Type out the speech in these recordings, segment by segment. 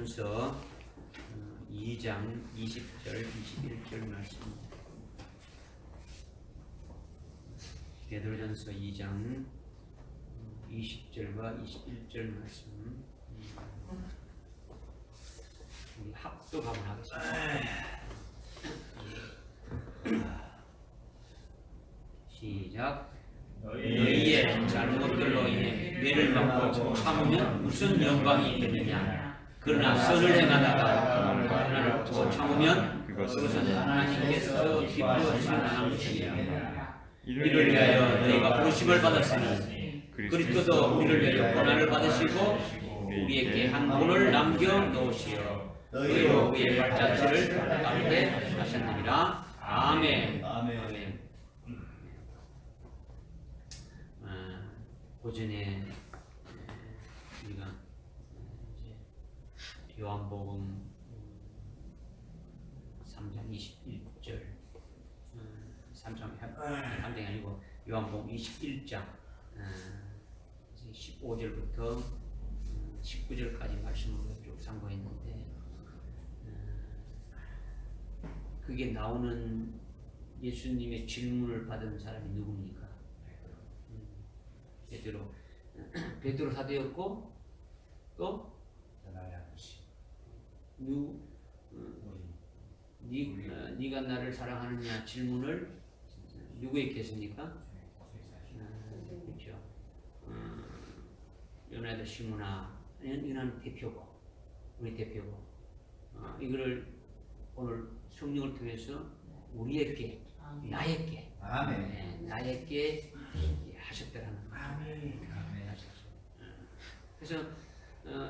베드로전서 2장 20절 21절 말씀입니다. 베드로전서 2장 20절과 21절 말씀. 우리 합독 한번 하겠습니다. 시작. 너희의 잘못들로 인해 매를 받고 참으면 무슨 영광이 있겠느냐. 그러나 선을 행하다가 고난을 받고 참으면 그것은 하나님께서 기뻐하시는 것이니라. 이를 위하여 너희가 부르심을 받았으니 그리스도도 우리를 위하여 고난을 받으시고 우리에게 한 본을 남겨 놓으시어 너희로 우리의 발자취를 따르게 하셨느니라. 아멘. 아멘. 오전에 우리가 이제 요한복음 3장 21절 3장이 아니고 요한복음 21장 15절부터 19절까지 말씀을 쭉 상고했는데 그게 나오는 예수님의 질문을 받은 사람이 누굽니까? 베드로 사도였고 또 네가 나를 사랑하느냐 질문을 누구에게 했습니까? 그렇죠. 요나도 시므나 이는 대표고 우리 대표고 이거를 오늘 성령을 통해서 우리에게 나에게 나에게 하셨다라는 거죠. 그래서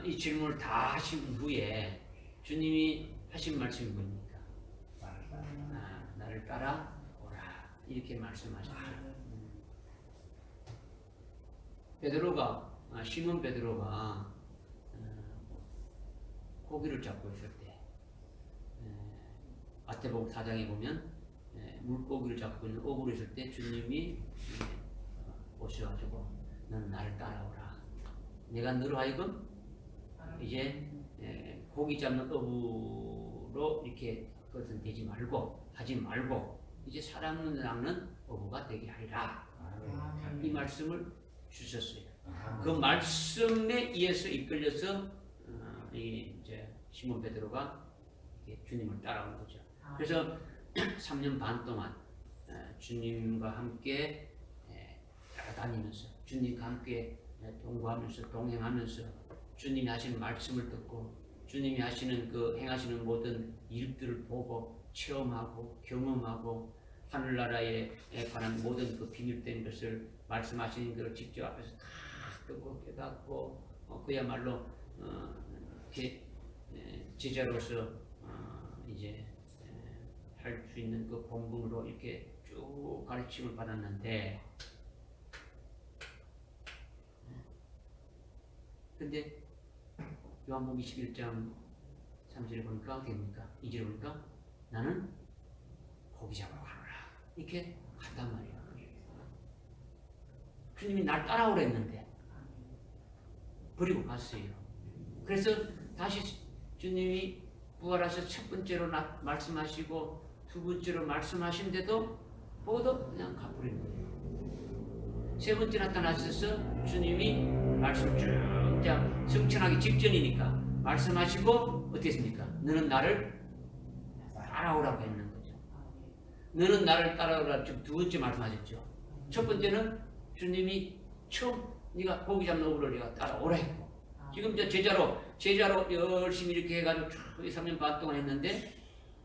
이 질문을 다 하신 후에 주님이 하신 말씀이 뭡니까? 나를 따라오라 이렇게 말씀하셨죠. 베드로가 시몬 베드로가 고기를 잡고 있을 때 마태복음 4장에 보면 물고기를 잡고 있는 어부로 있을 때 주님이 오셔가지고 너는 나를 따라오라. 내가 너로 하여금 이제 고기 잡는 어부로 이렇게 그것은 되지 말고 하지 말고 이제 사람을 낚는 어부가 되게 하리라. 이 말씀을 주셨어요. 그 말씀에 의해서 이끌려서 이제 시몬 베드로가 주님을 따라온 거죠. 그래서 3년 반 동안 주님과 함께 따라다니면서 주님과 함께 동거하면서 동행하면서 주님이 하시는 말씀을 듣고 주님이 하시는 그 행하시는 모든 일들을 보고 체험하고 경험하고 하늘나라에 관한 모든 그 비밀된 것을 말씀하시는 것을 직접 앞에서 다 듣고 깨닫고 그야말로 제자로서 이제 할 수 있는 그 본분으로 이렇게 쭉 가르침을 받았는데 근데 요한복음 21장 3절에 보니까 어떻게 됩니까? 2절에 보니까 나는 고기 잡으러 가노라 이렇게 갔단 말이에요. 주님이 날 따라오라 했는데 버리고 갔어요. 그래서 다시 주님이 부활하셔서 첫 번째로 말씀하시고 두 번째로 말씀하신데도 모두 그냥 가버린 거예요. 세 번째 나타나셔서 주님이 말씀 쭉 성천하기 직전이니까 말씀하시고 어떻게 했습니까? 너는 나를 따라오라고 했는 거죠. 너는 나를 따라오라 지금 두 번째 말씀하셨죠. 첫 번째는 주님이 처음 네가 고기 잡는 어부를 네가 따라오라 했고 지금 제자로 열심히 이렇게 해가지고 3년 반 동안 했는데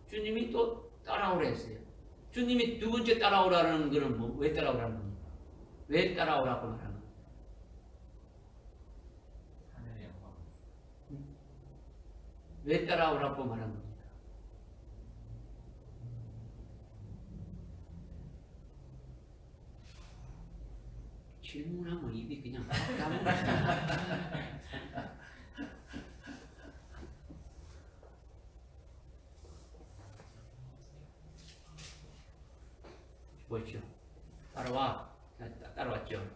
주님이 또 따라오라 했어요. 주님이 두 번째 따라오라는 거는 왜 따라오라는 겁니까? 왜 따라오라고 말하는 겁니까? 왜 따라오라고 말하는 겁니까? 질문하면 입이 그냥 다물어요. 보십시오. 따라와. 따라왔죠.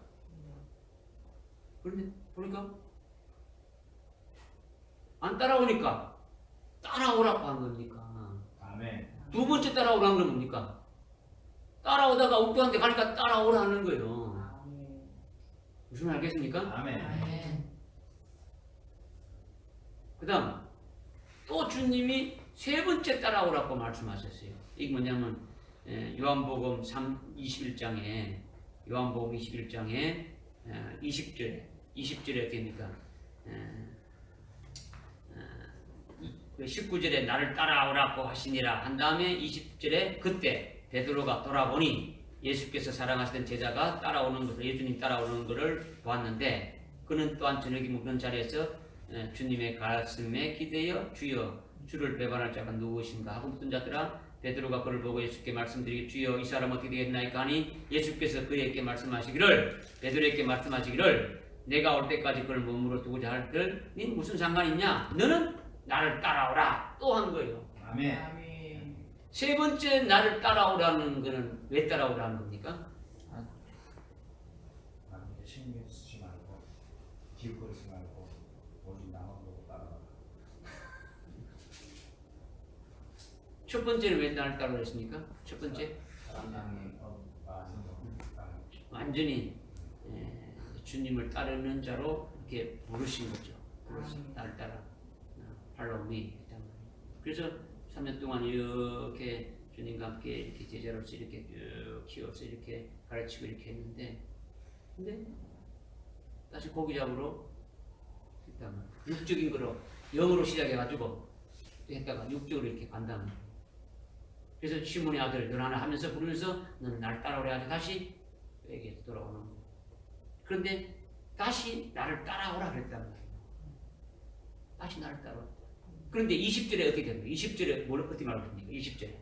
그런데 보니까 안 따라오니까 따라오라고 한 겁니까? 아멘. 두 번째 따라오라는 건 뭡니까? 따라오다가 엉뚱한 데 가니까 따라오라는 거예요. 무슨 말 알겠습니까? 아멘. 그 다음 또 주님이 세 번째 따라오라고 말씀하셨어요. 이게 뭐냐면 요한복음 21장에 20절에 됩니까? 19절에 나를 따라오라고 하시니라 한 다음에 20절에 그때 베드로가 돌아보니 예수께서 사랑하시던 제자가 따라오는 것을 예수님 따라오는 것을 보았는데 그는 또한 저녁이 묵는 자리에서 주님의 가슴에 기대어 주여 주를 배반할 자가 누구신가 하고 묻던 자들아 베드로가 그를 보고 예수께 말씀드리기 주여 이 사람 어떻게 되겠나이까 하니 예수께서 그에게 말씀하시기를 베드로에게 말씀하시기를 내가 올 때까지 그를 몸으로 두고자 할들 니 무슨 상관 있냐 너는 나를 따라오라 또 한 거예요. 아멘. 세 번째 나를 따라오라는 거는 왜 따라오라는 겁니까? 남에게 신경 쓰지 말고 기웃거리지 말고 오직 나만 보고 따라가라. 첫 번째는 왜 나를 따라오랬습니까? 첫 번째 사람당이 하신 거 완전히 주님을 따르는 자로 이렇게 부르신 거죠. 나를 따라 follow me. 그래서 3년 동안 이렇게 주님과 함께 이렇게 제자로서 이렇게 쭉 키워서 이렇게 가르치고 이렇게 했는데 근데 다시 고기 잡으러 했다면 육적인 거로 영으로 시작해가지고 했다가 육적으로 이렇게 간다면 그래서 시몬의 아들 너 하나 하면서 부르면서 너는 날 따라오래 하자 다시 에게 돌아오는 거예요. 그런데 다시 나를 따라오라 그랬단 말이에요. 다시 나를 따라오라. 그런데 20절에 어떻게 됩니까? 20절에 뭘 어떻게 말합니까? 20절에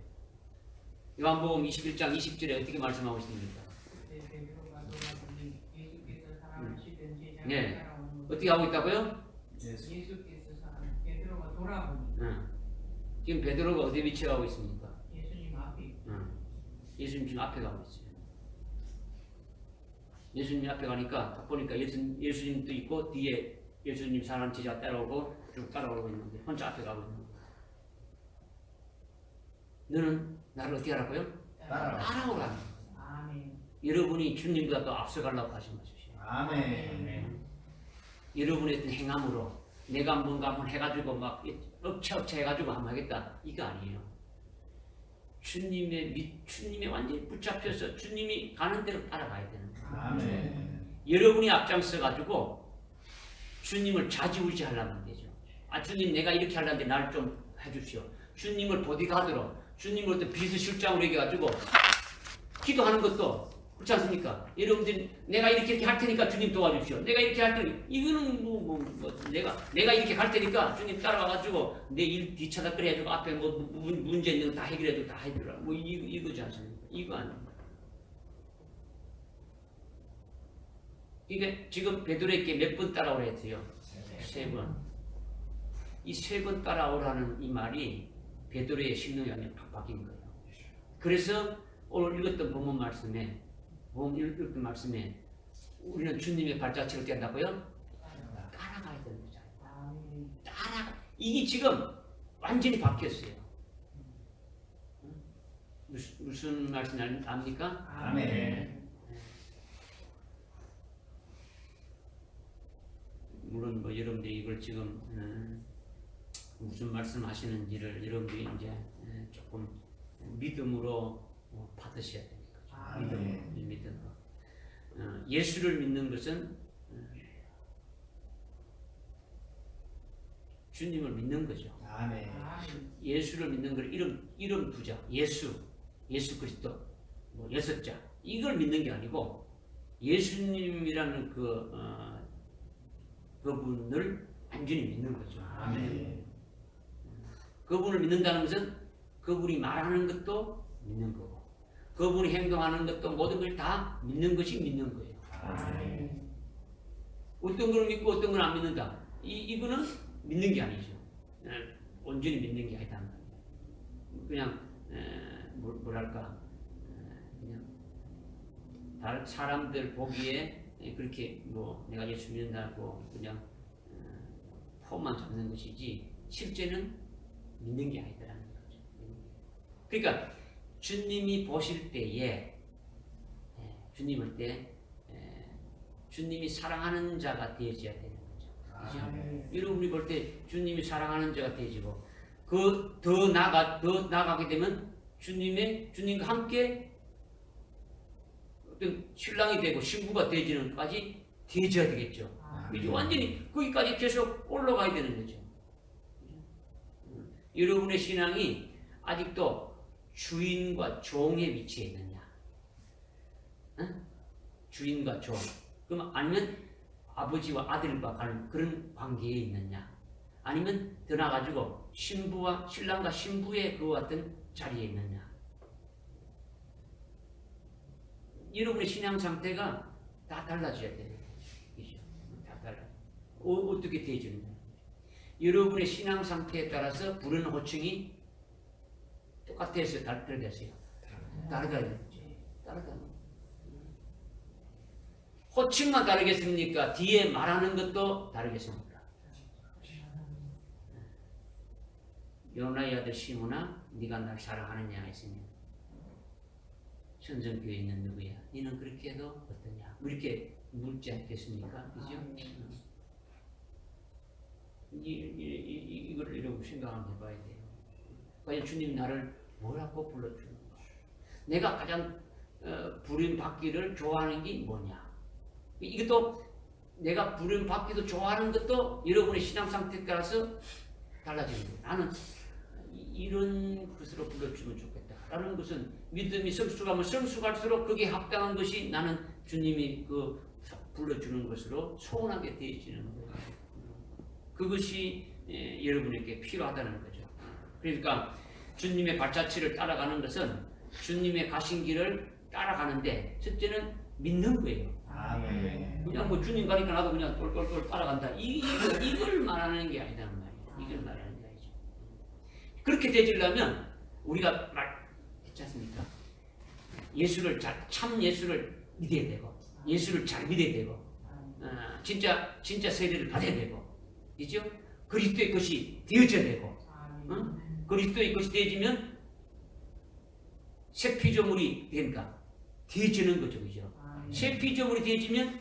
요한복음 21장 20절에 어떻게 말씀하고 있습니까? 네. 어떻게 하고 있다고요? 예수께서 베드로가 돌아보니 지금 베드로가 어디 위치하고 있습니까? 예수님 앞에 예수님 지금 앞에 가고 있어요. 예수님 앞에 가니까 딱 보니까 예수님도 있고 뒤에 예수님 사람 제자 따라오고 쭉 따라오고 있는데 혼자 앞에 가고 있는 거예요. 너는 나를 어떻게 하라고요? 따라오라는 거예요. 아멘. 여러분이 주님보다 더 앞서가려고 하지 마십시오. 아멘. 여러분의 어떤 행함으로 내가 뭔가 한번 해가지고 막 억차 해가지고 한번 하겠다 이거 아니에요. 주님의 완전히 붙잡혀서 주님이 가는 대로 따라가야 되는 거예요. 아멘. 여러분이 앞장서가지고 주님을 좌지우지하려면 안 되죠. 아 주님 내가 이렇게 하려는데 날 좀 해주시오. 주님을 보디가드로 주님을 어떤 비서실장으로 해가지고 기도하는 것도 그렇지 않습니까? 여러분들이 내가 이렇게 할 테니까 주님 도와주십시오. 내가 이렇게 할 테니까 이거는 내가 이렇게 갈 테니까 주님 따라와가지고 내 일 뒤쳐다 해주고 앞에 뭐 문제 있는 거 다 해결해도 다 해주라. 뭐 이거지 않습니까? 이거 아닙니다. 이게 지금 베드로에게 몇 번 따라오라 했어요? 세 번. 이 세 번 따라오라는 이 말이 베드로의 심령이 완전 팍 바뀐 거예요. 그래서 오늘 읽었던 본문 말씀에 우리는 주님의 발자취를 뗀다고요? 따라가야 되는 거잖아요. 이게 지금 완전히 바뀌었어요. 무슨 말씀 압니까? 아멘. 물론 뭐 여러분들이 이걸 지금 무슨 말씀 하시는지를 여러분들이 이제 조금 믿음으로 받으셔야 됩니다. 믿음으로. 예수를 믿는 것은 주님을 믿는 거죠. 아멘. 예수를 믿는 걸 이름 두자. 예수 그리스도, 뭐 여섯자 이걸 믿는 게 아니고 예수님이라는 그분을 완전히 믿는 거죠. 아멘. 그분을 믿는다는 것은 그분이 말하는 것도 믿는 거고 그분이 행동하는 것도 모든 걸 다 믿는 것이 믿는 거예요. 아멘. 어떤 걸 믿고 어떤 걸 안 믿는다. 이거는 믿는 게 아니죠. 온전히 믿는 게 아니다. 그냥 뭐랄까 그냥 다른 사람들 보기에 그렇게 뭐 내가 예수 믿는다고 그냥 폼만 잡는 것이지 실제는 믿는 게 아니더라는 거죠. 그러니까 주님이 보실 때에 주님 볼 때 주님이 사랑하는 자가 되어져야 되는 거죠. 그죠? 여러분이 볼 때 주님이 사랑하는 자가 되어지고 더 나아가게 되면 주님과 함께 어떤 신랑이 되고 신부가 되어지는까지 되어져야 되겠죠. 이제 완전히 거기까지 계속 올라가야 되는 거죠. 여러분의 신앙이 아직도 주인과 종의 위치에 있느냐? 응? 주인과 종. 그럼 아니면 아버지와 아들과 그런 관계에 있느냐? 아니면 더 나아가지고 신랑과 신부의 그와 같은 자리에 있느냐? 여러분의 신앙 상태가 다 달라져야 돼요. 그죠? 다 달라. 어떻게 되어지는 거예요? 여러분의 신앙 상태에 따라서 부르는 호칭이 똑같아서 다르겠어요. 다르다는 거죠. 다르다는 거죠. 호칭만 다르겠습니까? 뒤에 말하는 것도 다르겠습니까? 요나의 아들 시므나 네가 날 사랑하느냐 했으면 천정교회에 있는 누구야? 너는 그렇게 해도 어떠냐? 뭐 이렇게 묻지 않겠습니까? 그죠? 이걸 이러고 생각 한번 해봐야 돼요. 과연 주님 나를 뭐라고 불러주는가? 내가 가장 부름받기를 좋아하는 게 뭐냐? 이것도 내가 부름받기도 좋아하는 것도 여러분의 신앙 상태에 따라서 달라지는 거예요. 나는 이런 것으로 불러주면 좋겠다. 라는 것은 믿음이 성숙하면 성숙할수록 그게 합당한 것이 나는 주님이 불러주는 것으로 소원하게 되어지는 거예요. 그것이 여러분에게 필요하다는 거죠. 그러니까 주님의 발자취를 따라가는 것은 주님의 가신 길을 따라가는데 첫째는 믿는 거예요. 그냥 뭐 주님 가니까 나도 그냥 똘똘똘 따라간다. 이걸 말하는 게 아니란 말이에요. 이걸 말하는 게 아니죠. 그렇게 되지려면 우리가 말했지 않습니까? 참 예수를 믿어야 되고 예수를 잘 믿어야 되고 진짜 세례를 받아야 되고 그죠? 그리스도의 것이 되어져야 되고 그리스도의 것이 되어지면 새 피조물이 되니까 되어지는 거죠. 그죠? 새 피조물이 되어지면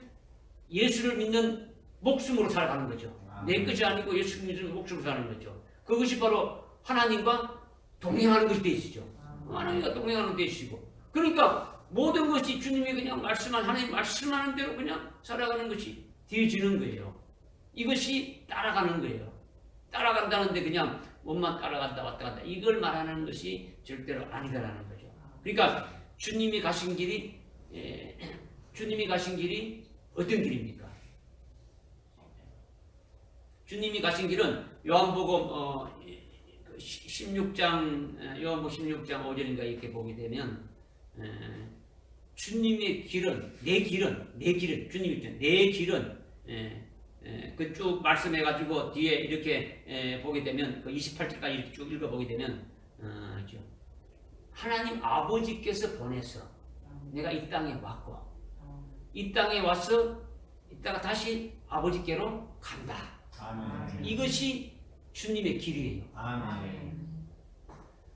예수를 믿는 목숨으로 살아가는 거죠. 내 것이 아니고 예수 믿는 목숨으로 사는 거죠. 그것이 바로 하나님과 동행하는 것이 되시죠. 하나님과 동행하는 되시고 그러니까 모든 것이 주님이 그냥 하나님 말씀하는 대로 그냥 살아가는 것이 되어지는 거예요. 이것이 따라가는 거예요. 따라간다는데 그냥 몸만 따라간다 왔다 갔다 이걸 말하는 것이 절대로 아니다라는 거죠. 그러니까 주님이 가신 길이 어떤 길입니까? 주님이 가신 길은 요한복음 16장 5절인가 이렇게 보게 되면 주님의 길은 내 길은 주님이 있잖아요. 내 길은 그 쭉 말씀해가지고 뒤에 이렇게 보게 되면 그 28절까지 이렇게 쭉 읽어보게 되면 하나님 아버지께서 보내서 내가 이 땅에 왔고 이 땅에 와서 이따가 다시 아버지께로 간다. 아멘. 이것이 주님의 길이에요. 아멘.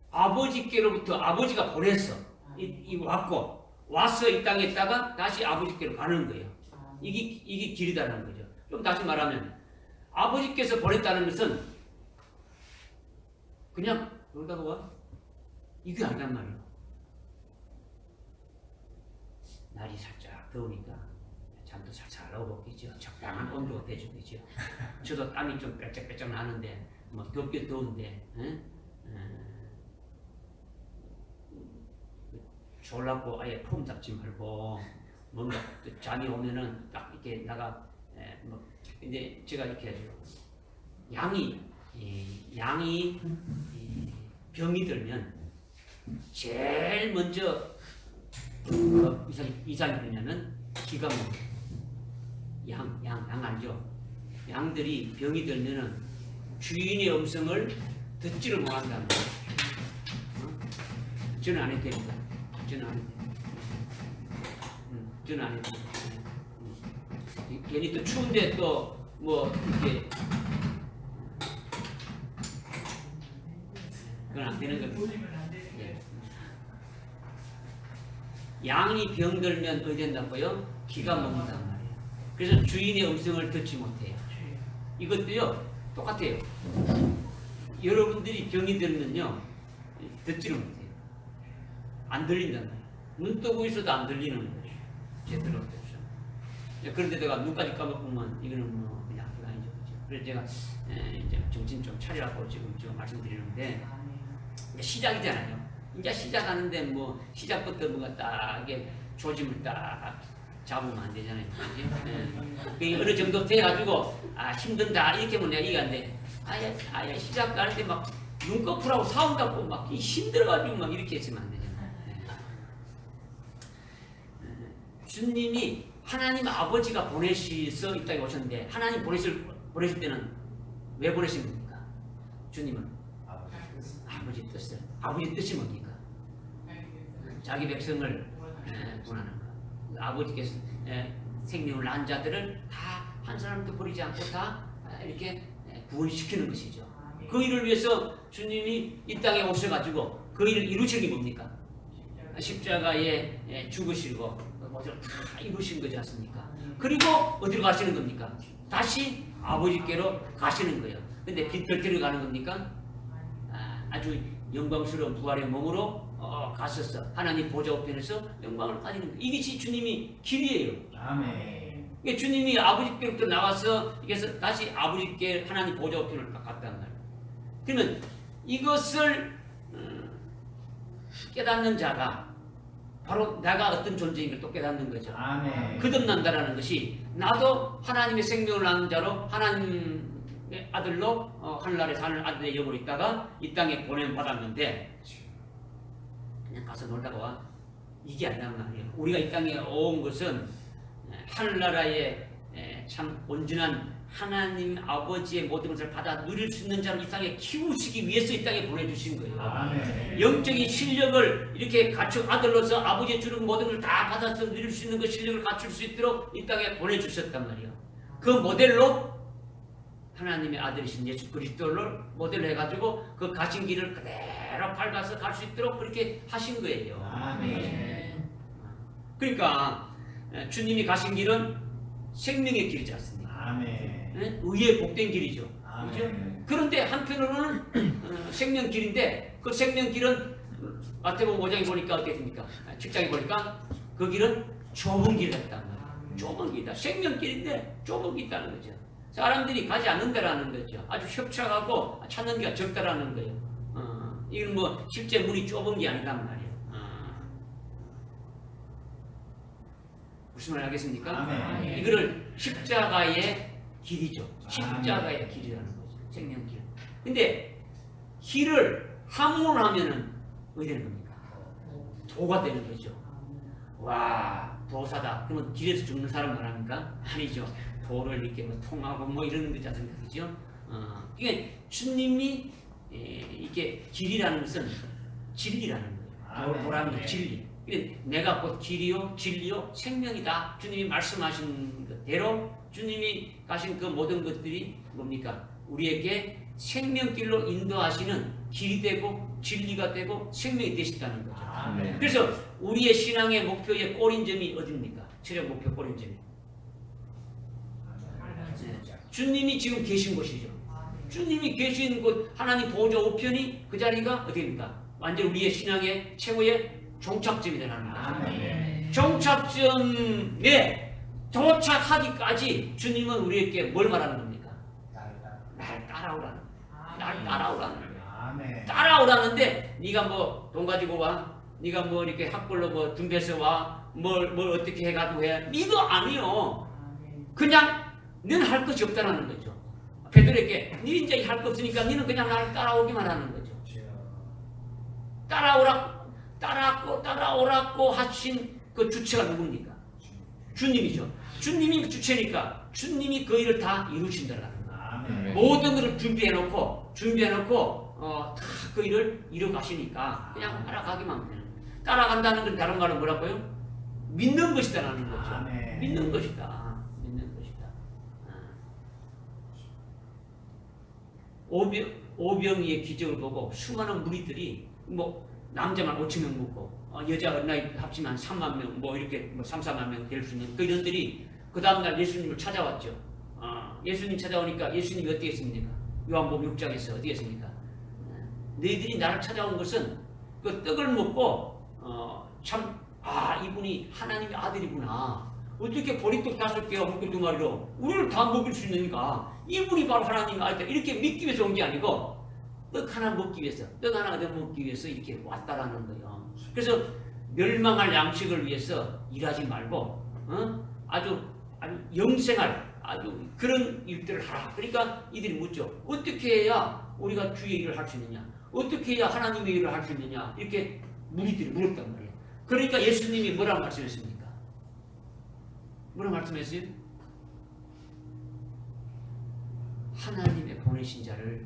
아버지께로부터 아버지가 보내서 와서 이 땅에 있다가 다시 아버지께로 가는 거예요. 이게 길이다라는 거죠. 좀 다시 말하면 아버지께서 보냈다는 것은 그냥 놀다가 와? 이게 아니란 말이에요. 날이 살짝 더우니까 잠도 살살 오겠죠. 적당한 온도가 돼주겠죠. 저도 땀이 좀 빼짝빼짝 나는데 뭐 덥게 더운데 졸라고 아예 폼 잡지 말고 뭔가 잠이 오면은 딱 이렇게 근데 제가 이렇게 하죠. 양이 병이 들면 제일 먼저 이상이 되냐면 기가 막혀. 양 알죠? 양들이 병이 들면은 주인의 음성을 듣지를 못한다는 거예요. 저는 안 해도 됩니다. 저는 안 해도 됩니다. 괜히 또 추운데 또 뭐 이렇게 그건 안 되는 겁니다. 돌리면 안 되는 예. 거예요. 양이 병들면 어디 된다고요? 기가 먹는단 말이에요. 그래서 주인의 음성을 듣지 못해요. 이것도요 똑같아요. 여러분들이 병이 들면요 듣지를 못해요. 안 들린단 말이에요. 눈 뜨고 있어도 안 들리는 거죠. 제대로 없죠. 그런데 내가 눈까지 감아보면 이거는 뭐 그냥 그거 아니죠. 그죠? 그래서 제가 이제 정신 좀 차리라고 지금 말씀드리는데 이제 시작이잖아요. 이제 시작하는데 뭐 시작부터 뭔가 딱 이게 조짐을 딱 잡으면 안 되잖아요. 그게 어느 정도 돼가지고 아 힘든다 이렇게 하면 내가 이게 안 돼. 아예 시작할 때 막 눈꺼풀하고 싸운다고 막 힘들어가지고 막 이렇게 했으면 안 되잖아요. 주님이 하나님 아버지가 보내셔서 이 땅에 오셨는데 하나님 보내실 때는 왜 보내신 겁니까? 주님은 아버지 뜻을 아버지 뜻이 뭡니까? 자기 백성을 구원하는 거. 아버지께서 생명을 낳은 자들을 다 한 사람도 버리지 않고 다 이렇게 구원시키는 것이죠. 그 일을 위해서 주님이 이 땅에 오셔가지고 그 일을 이루신 게 뭡니까? 십자가에 죽으시고 모든 다 이루신 거지 않습니까? 그리고 어디로 가시는 겁니까? 다시 아버지께로 가시는 거예요. 근데 별대로 가는 겁니까? 아주 영광스러운 부활의 몸으로 갔었어. 하나님 보좌 우편에서 영광을 가지는 거예요. 이것이 주님이 길이에요. 아멘. 그러니까 주님이 아버지께로부터 나와서 이게서 다시 아버지께 하나님 보좌 우편을 갔단 말이에요. 그러면 이것을 깨닫는 자가 바로 내가 어떤 존재인 걸 또 깨닫는 거죠. 아멘. 거듭난다라는 것이 나도 하나님의 생명을 낳는 자로 하나님의 아들로 하늘나라에 사는 아들의 영으로 있다가 이 땅에 보냄 받았는데 그냥 가서 놀다가 와 이게 아니란 말이에요. 우리가 이 땅에 온 것은 하늘나라의 참 온전한 하나님 아버지의 모든 것을 받아 누릴 수 있는 자로 이 땅에 키우시기 위해서 이 땅에 보내주신 거예요. 아멘. 영적인 실력을 이렇게 갖춘 아들로서 아버지의 주는 모든 걸 다 받아서 누릴 수 있는 그 실력을 갖출 수 있도록 이 땅에 보내주셨단 말이에요. 그 모델로 하나님의 아들이신 예수 그리스도를 모델로 해가지고 그 가신 길을 그대로 밟아서 갈 수 있도록 그렇게 하신 거예요. 아멘. 그러니까 주님이 가신 길은 생명의 길이지 않습니까? 아멘. 의의 복된 길이죠. 아멘. 그렇죠? 그런데 한편으로는 생명길인데 그 생명길은 마태복음 5장에 보니까 어떻게 됩니까? 7장에 보니까 그 길은 좁은 길이었단 말이에요. 좁은 길이다. 생명길인데 좁은 길이 있다는 거죠. 사람들이 가지 않는다라는 거죠. 아주 협착하고 찾는 게 적다라는 거예요. 이건 뭐 실제 문이 좁은 게 아니란 말이에요. 무슨 말 하겠습니까? 아멘. 이거를 십자가의 길이죠. 십자가의 길이라는 거죠. 생명길. 근데 길을 함몰 하면은 어디 되는 겁니까? 도가 되는 거죠. 와, 도사다. 그러면 길에서 죽는 사람 말합니까? 아니죠. 도를 이렇게 뭐 통하고 뭐 이러는 거지 않습니까? 그죠? 그러니까 주님이 이게 길이라는 것은 진리라는 거예요. 도라는 진리. 내가 곧 길이요 진리요 생명이다. 주님이 말씀하신 대로 주님이 가신 그 모든 것들이 뭡니까? 우리에게 생명길로 인도하시는 길이 되고 진리가 되고 생명이 되시다는 거죠. 아멘. 그래서 우리의 신앙의 목표의 꼬린점이 어디입니까? 최종 목표 꼬린점이 주님이 지금 계신 곳이죠. 주님이 계신 곳 하나님 보좌 우편이 그 자리가 어디입니까? 완전 우리의 신앙의 최고의 종착점이라는 거죠. 아멘. 종착점에 도착하기까지 주님은 우리에게 뭘 말하는 겁니까? 날 따라오라는 거예요. 날 따라오라는 거예요. 아멘. 따라오라는데 네가 뭐 돈 가지고 와, 네가 뭐 이렇게 학벌로 뭐 준비해서 와, 뭘 어떻게 해가지고 해? 이거 아니요. 그냥 너는 할 것이 없다라는 거죠. 베드로에게 네 이제 할 거 없으니까 너는 그냥 나를 따라오기만 하는 거죠. 따라오라고 하신 그 주체가 누굽니까? 주님이죠. 주님이 주체니까 주님이 그 일을 다 이루신다라는 거예요. 아멘. 모든 것을 준비해놓고 다 그 일을 이뤄가시니까 그냥 따라가기만 하면 되는 거예요. 따라간다는 건 다른 말로 뭐라고요? 믿는 것이다라는 거죠. 아멘. 믿는 것이다. 믿는 것이다. 오병이의 기적을 보고 수많은 무리들이 뭐 남자만 5천 명 묻고 여자 어린아이 합치면 3만 명 뭐 이렇게 뭐 3, 4만 명 될 수 있는 그 이런들이 그 다음날 예수님을 찾아왔죠. 예수님 찾아오니까 예수님이 어떻게 했습니까? 요한복음 6장에서 어떻게 했습니까? 너희들이 나를 찾아온 것은 그 떡을 먹고 이분이 하나님의 아들이구나. 어떻게 보리떡 5개와 물고기 2마리로 우리를 다 먹일 수 있느니까 이분이 바로 하나님의 아들이다. 이렇게 믿기 위해서 온 게 아니고 떡 하나 먹기 위해서, 떡 하나 얻어 먹기 위해서 이렇게 왔다라는 거예요. 그래서 멸망할 양식을 위해서 일하지 말고 아주 영생할 아주 그런 일들을 하라. 그러니까 이들이 묻죠. 어떻게 해야 우리가 주의 일을 할 수 있느냐? 어떻게 해야 하나님의 일을 할 수 있느냐? 이렇게 무리들이 물었단 말이에요. 그러니까 예수님이 뭐라고 말씀했습니까? 뭐라고 말씀했어요? 하나님의 보내신 자를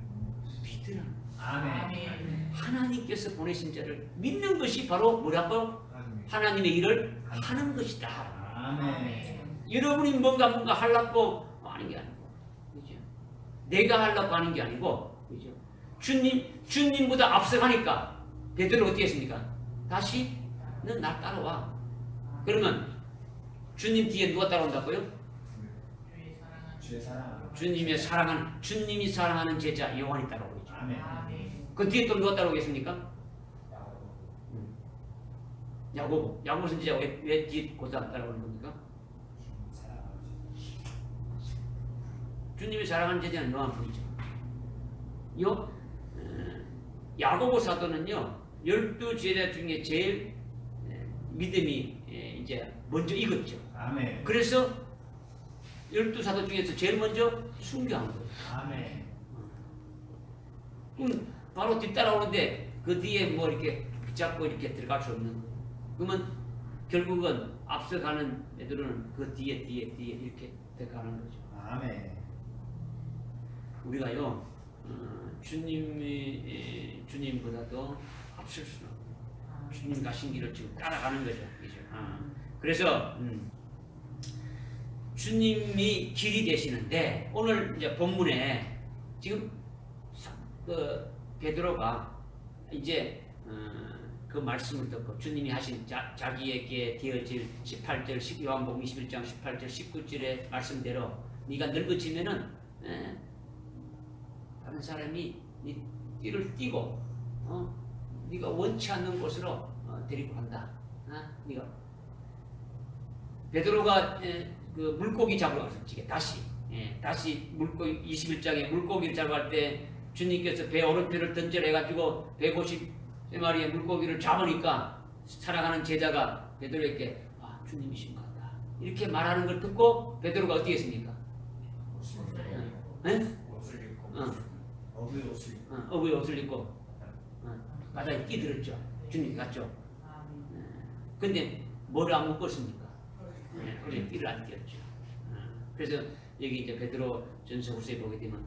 믿으라. 아멘. 하나님께서 보내신 자를 믿는 것이 바로 뭐라고? 하나님의 일을 하는 것이다. 아멘. 여러분이 뭔가 하려고 하는 게 아니고, 그죠? 내가 하려고 하는 게 아니고, 그죠? 주님보다 앞서가니까 베드로 어떻게 했습니까? 다시 넌 나 따라와. 그러면 주님 뒤에 누가 따라온다고요? 주의 사랑. 주님이 사랑하는 제자 요한이 따라오죠. 아멘. 그 뒤에 또 누가 따라오겠습니까? 야고보 선지자 왜 뒤에 곧다음 따라오는 겁니까? 주님이 사랑하는 제자는 요한뿐이죠. 야고보 사도는요 12제자 중에 제일 믿음이 이제 먼저 익었죠. 아멘. 그래서 12사도 중에서 제일 먼저 순교한 거예요. 아멘. 바로 뒤따라오는데 그 뒤에 뭐 이렇게 붙잡고 이렇게 들어갈 수 없는 거예요. 그러면 결국은 앞서가는 애들은 그 뒤에 이렇게 들어가는 거죠. 아멘. 우리가요 주님보다도 앞설 수는 없어요. 주님 가신 길을 지금 따라가는 거죠. 그죠? 그래서 주님이 길이 되시는데 오늘 이제 본문에 지금 그 베드로가 이제 그 말씀을 듣고 주님이 하신 자기에게 되어질 18절 요한복음 21장 18절 19절의 말씀대로 네가 늙어지면은 다른 사람이 네 띠를 띠고 네가 원치 않는 곳으로 데리고 간다. 네가 베드로가 그 물고기 잡으러 갔었지. 다시 물고기 21장에 물고기를 잡을 때 주님께서 배 오른편을 던져라 해가지고 150마리의 물고기를 잡으니까 사랑하는 제자가 베드로에게 주님이신 것 같다. 이렇게 말하는 걸 듣고 베드로가 어떻게 했습니까? 어부의 옷을 입고 바다에 뛰들었죠. 주님 갔죠. 근데 뭐를 안 묶었습니까? 그래 띠를 안 띄었죠. 그래서 여기 이제 베드로 전서 후서에 보게 되면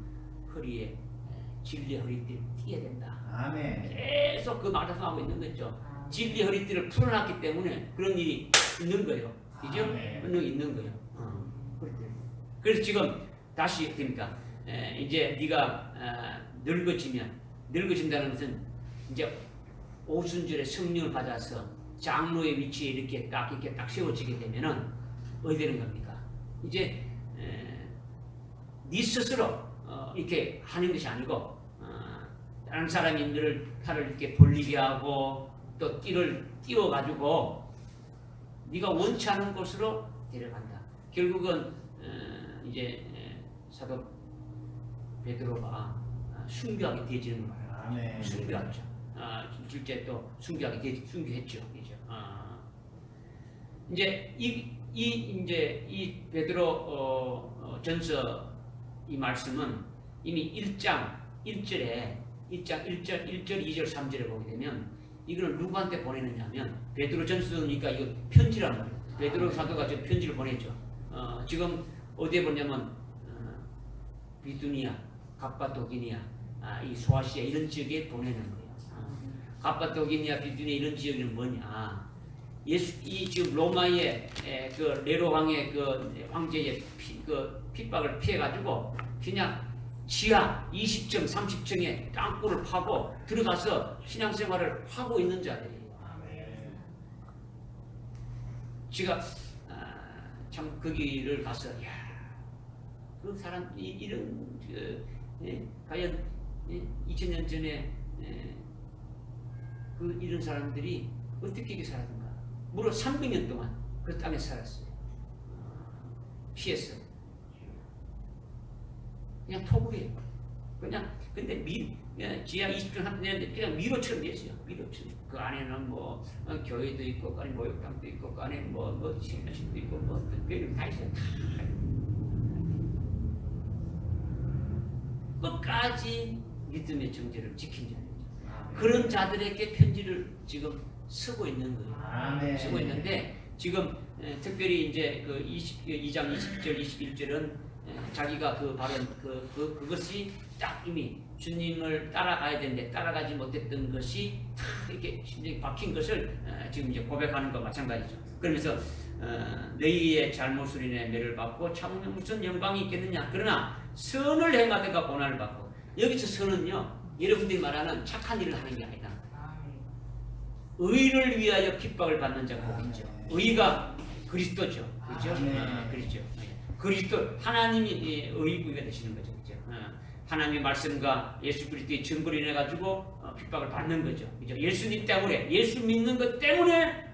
허리에 진리의 허리띠를 띄어야 된다. 아멘. 계속 그 말씀하고 있는 거죠. 진리의 허리띠를 풀어놨기 때문에 그런 일이 있는 거예요. 그죠? 그런 일이 있는 거예요. 그래서 지금 다시 됩니까? 이제 네가 늙어진다는 것은 이제 오순절에 성령을 받아서 장로의 위치에 이렇게 딱 세워지게 되면은 어디 되는 겁니까? 이제 네 스스로 이렇게 하는 것이 아니고 다른 사람이 너를 팔을 이렇게 벌리게 하고 또 띠를 띄워가지고 네가 원치 않은 곳으로 데려간다. 결국은 이제 사도 베드로가 순교하게 되지는 거예요. 순교하죠. 실제 또 순교했죠. 그죠? 이제 이 베드로 전서 이 말씀은 이미 1장 1절, 1절, 2절, 3절에 보게 되면 이거를 누구한테 보내느냐면 베드로 전서니까 이거 편지라는 거예요. 베드로 사도가 저 편지를 보냈죠. 지금 어디에 보냐면 비두니아, 갑바도기니아, 이 소아시아 이런 지역에 보내는 거예요. 갑바도기니아, 비두니아 이런 지역은 뭐냐? 이 지금 로마의 그 네로 왕의 그 황제의 핍박을 피해 가지고 그냥 지하 20층, 30층에 땅굴을 파고 들어가서 신앙생활을 하고 있는 자들이에요. 제가 참 거기를 가서 그 사람 이런 과연 2000년 전에 그 이런 사람들이 어떻게 이렇게 살았는가? 무려 300년 동안 그 땅에 살았어요. 피했어요. 그냥 토굴이에요. 그냥 근데 지하 20층 한데 그냥 미로처럼 됐어요. 미로처럼. 그 안에는 뭐 교회도 있고, 그 안에 목욕탕도 있고, 그 안에 뭐 신발실도 있고, 뭐 별별 다 있어요. 끝까지 믿음의 정제를 지킨 자들. 그런 자들에게 편지를 지금 쓰고 있는 거예요. 쓰고 있는데 지금 특별히 이제 그 2장 20절 21절은 자기가 그 발언 그것이 딱 이미 주님을 따라가야 되는데 따라가지 못했던 것이 탁 이렇게 심장에 박힌 것을 지금 이제 고백하는 것과 마찬가지죠. 그러면서 너희의 잘못으로 인해 매를 받고 참으면 무슨 영광이 있겠느냐. 그러나 선을 행하다가 고난을 받고 여기서 선은요 여러분들이 말하는 착한 일을 하는 게 아니다. 의를 위하여 핍박을 받는 자가 복 있죠. 의가 그리스도죠. 그렇죠? 그렇죠. 그리스도 하나님이 의가 되시는 거죠. 그렇죠? 하나님의 말씀과 예수 그리스도의 증거로 인해 가지고 핍박을 받는 거죠. 그렇죠? 예수님 때문에 예수 믿는 것 때문에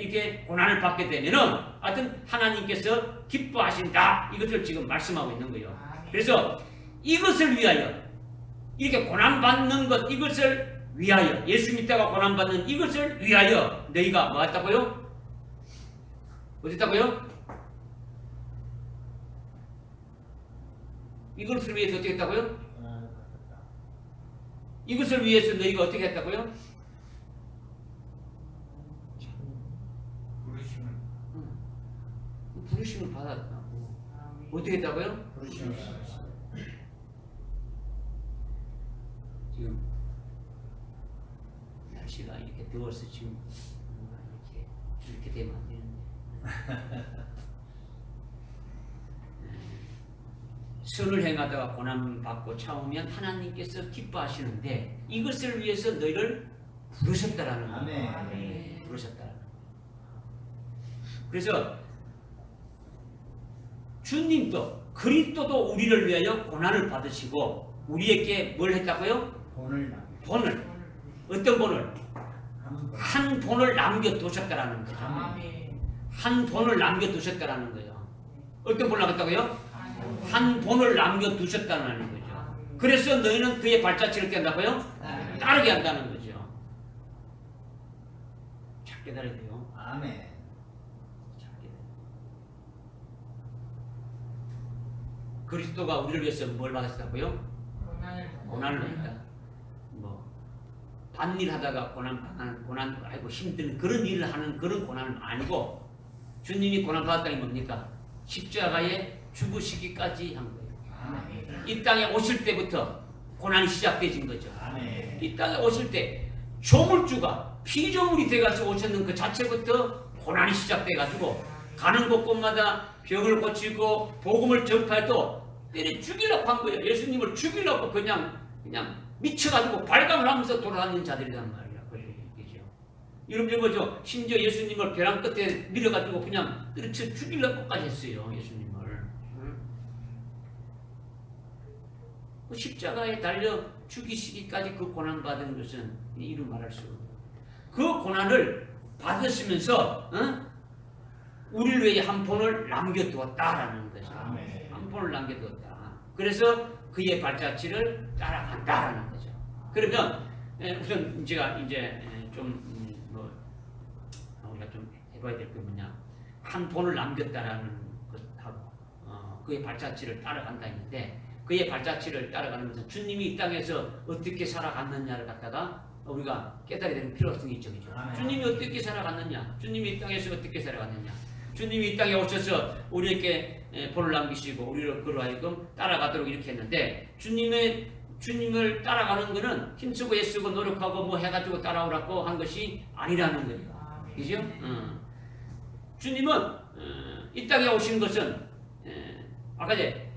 이게 고난을 받게 되면은 하여튼 하나님께서 기뻐하신다. 이것을 지금 말씀하고 있는 거예요. 그래서 이것을 위하여 이렇게 고난받는 것 이것을 위하여 예수 믿다가 고난받는 이것을 위하여 너희가 뭐 했다고요? 어쨌다고요? 이것을 위해서 어떻게 했다고요? 이것을 위해서 너희가 어떻게 했다고요? 부르심을 받았다고. 어떻게 했다고요? 부르심을 지금 날씨가 이렇게 더워서 지금 이렇게 되면 안 되는데 선을 행하다가 고난받고 참으면 하나님께서 기뻐하시는데 이것을 위해서 너희를 부르셨다라는 거예요. 부르셨다라는 거예요. 그래서 주님도 그리스도도 우리를 위하여 고난을 받으시고 우리에게 뭘 했다고요? 본을 어떤 본을? 한 본을 남겨두셨다라는 거죠. 한 본을 남겨두셨다라는 거예요. 어떤 본을 남겼다고요? 한 본을 남겨두셨다는 거죠. 그래서 너희는 그의 발자취를 뗀다고요? 따르게 한다는 거죠. 잘 깨달아야 돼요. 아멘. 그리스도가 우리를 위해서 뭘 받았다고요? 고난을 받았다. 뭐 반일 하다가 고난 아이고 힘든 그런 일을 하는 그런 고난은 아니고 주님이 고난 받았다는 게 뭡니까? 십자가에 죽으시기까지 한 거예요. 이 땅에 오실 때부터 고난이 시작되진 거죠. 이 땅에 오실 때 조물주가 피조물이 돼가지고 오셨는 그 자체부터 고난이 시작돼가지고 가는 곳곳마다 병을 고치고 복음을 전파해도 때려 죽이려고 한 거예요. 예수님을 죽이려고 그냥 미쳐가지고 발광을 하면서 돌아다니는 자들이란 말이야. 그죠? 여러분들 뭐죠? 심지어 예수님을 벼랑 끝에 밀어가지고 그냥 때려쳐 죽이려고까지 했어요. 예수님을. 그 십자가에 달려 죽이시기까지 그 고난받은 것은 이루 말할 수 없어요. 그 고난을 받으시면서 우리를 위해 한 본을 남겨두었다라는 거죠. 한 본을 남겨두었다. 그래서 그의 발자취를 따라간다라는 거죠. 그러면 우선 제가 이제 우리가 좀 해봐야 될 게 뭐냐? 한 본을 남겼다라는 것하고 그의 발자취를 따라간다 했는데 그의 발자취를 따라가는 것은 주님이 이 땅에서 어떻게 살아갔느냐를 갖다가 우리가 깨달아야 되는 필요성이 있죠. 주님이 어떻게 살아갔느냐? 주님이 이 땅에서 어떻게 살아갔느냐? 주님이 이 땅에 오셔서 우리에게 본을 남기시고 우리를 그로 하여금 따라가도록 이렇게 했는데 주님을 따라가는 것은 힘쓰고 애쓰고 노력하고 뭐 해가지고 따라오라고 한 것이 아니라는 거예요. 그죠? 주님은 이 땅에 오신 것은 아까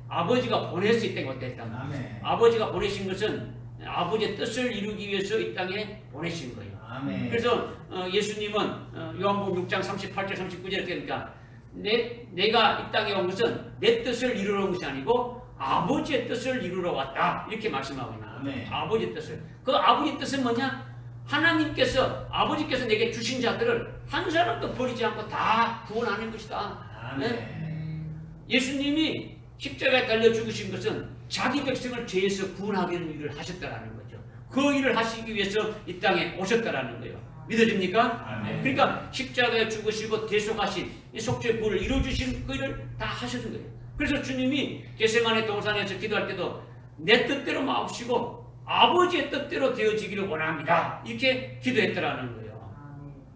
아버지가 보내서 이 땅에 왔다 했단 말이에요. 아멘. 아버지가 보내신 것은 아버지의 뜻을 이루기 위해서 이 땅에 보내신 거예요. 아멘. 그래서 예수님은 요한복음 6장 38절 39절에 이렇게 하니까 내가 이 땅에 온 것은 내 뜻을 이루러 온 것이 아니고 아버지의 뜻을 이루러 왔다 이렇게 말씀하고 있는 거예요. 아멘. 아버지의 뜻을. 그 아버지의 뜻은 뭐냐? 하나님께서 아버지께서 내게 주신 자들을 한 사람도 버리지 않고 다 구원하는 것이다. 아멘. 예수님이 십자가에 달려 죽으신 것은 자기 백성을 죄에서 구원하기는 일을 하셨다라는 거죠. 그 일을 하시기 위해서 이 땅에 오셨다라는 거예요. 믿어집니까? 아멘. 그러니까 십자가에 죽으시고 대속하신 이 속죄의 구원을 이루어주신 그 일을 다 하셨던 거예요. 그래서 주님이 겟세마네 동산에서 기도할 때도 내 뜻대로 마옵시고 아버지의 뜻대로 되어지기를 원합니다. 이렇게 기도했다라는 거예요.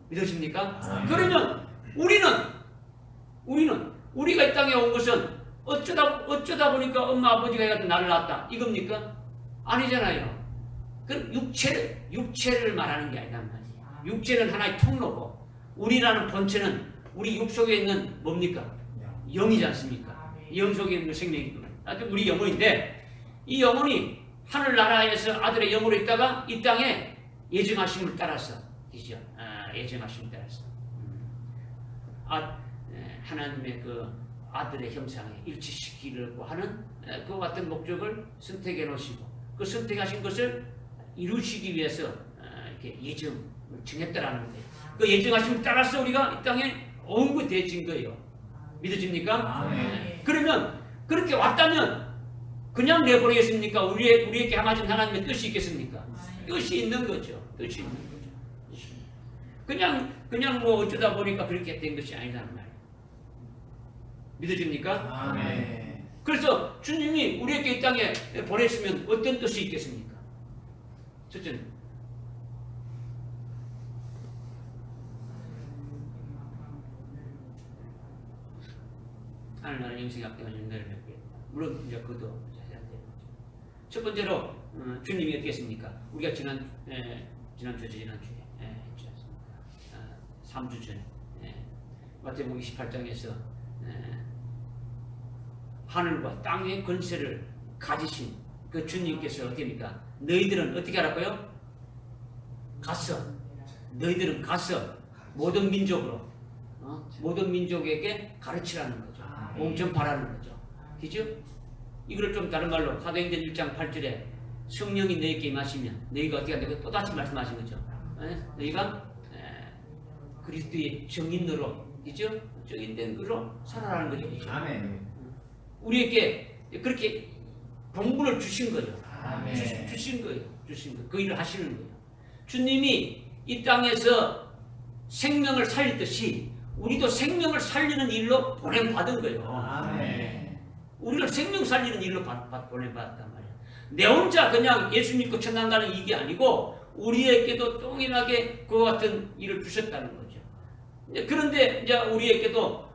믿으십니까? 아멘. 그러면 우리가 이 땅에 온 것은 어쩌다 보니까 엄마 아버지가 해가지고 나를 낳았다 이겁니까? 아니잖아요. 그 육체를 말하는 게 아니란 말이에요. 육체는 하나의 통로고 우리라는 본체는 우리 육 속에 있는 뭡니까? 영이지 않습니까? 영 속에 있는 생명이구나. 우리 영혼인데 이 영혼이 하늘나라에서 아들의 영으로 있다가 이 땅에 예정하심을 따라서 그죠? 예정하심을 따라서 하나님의 그 아들의 형상에 일치시키려고 하는 그 같은 목적을 선택해 놓으시고 그 선택하신 것을 이루시기 위해서 이렇게 예정을 정했다라는 거예요. 그 예정하심을 따라서 우리가 이 땅에 온 거 되어진 거예요. 믿어집니까? 아멘. 그러면 그렇게 왔다면 그냥 내버리겠습니까? 우리에게 향하신 하나님의 뜻이 있겠습니까? 뜻이 있는 거죠. 뜻이 있는 거죠. 그냥 뭐 어쩌다 보니까 그렇게 된 것이 아니라는 말이에요. 믿어집니까? 아멘. 그래서 주님이 우리에게 이 땅에 보냈으면 어떤 뜻이 있겠습니까? 첫째는 하늘나라 영생의 앞에가 너를 맺게. 물론 이제 그것도 자세한 거죠. 첫 번째로 주님이 어떻게 했습니까? 우리가 지난주에 했지 않습니까? 3주 전에 마태복음 28장에서 하늘과 땅의 권세를 가지신 그 주님께서 어떻게 합니까? 너희들은 어떻게 하라고요? 너희들은 가서 모든 민족으로 모든 민족에게 가르치라는 거죠. 공전파라는 거죠. 그죠? 이걸 좀 다른 말로 사도행전 1장 8절에 성령이 너희에게 임하시면 너희가 어떻게 한다고 또다시 말씀하신 거죠. 너희가 그리스도의 증인으로 그죠? 증인된 거로 살아라는 거죠. 그죠? 아멘. 우리에게 그렇게 본분을 주신 거예요. 아멘. 주신 거예요. 그 일을 하시는 거예요. 주님이 이 땅에서 생명을 살리듯이 우리도 생명을 살리는 일로 보냄받은 거예요. 아멘. 우리를 생명 살리는 일로 보냄받았단 말이에요. 내 혼자 그냥 예수 믿고 천당가는 이게 아니고 우리에게도 동일하게 그와 같은 일을 주셨다는 거죠. 그런데 이제 우리에게도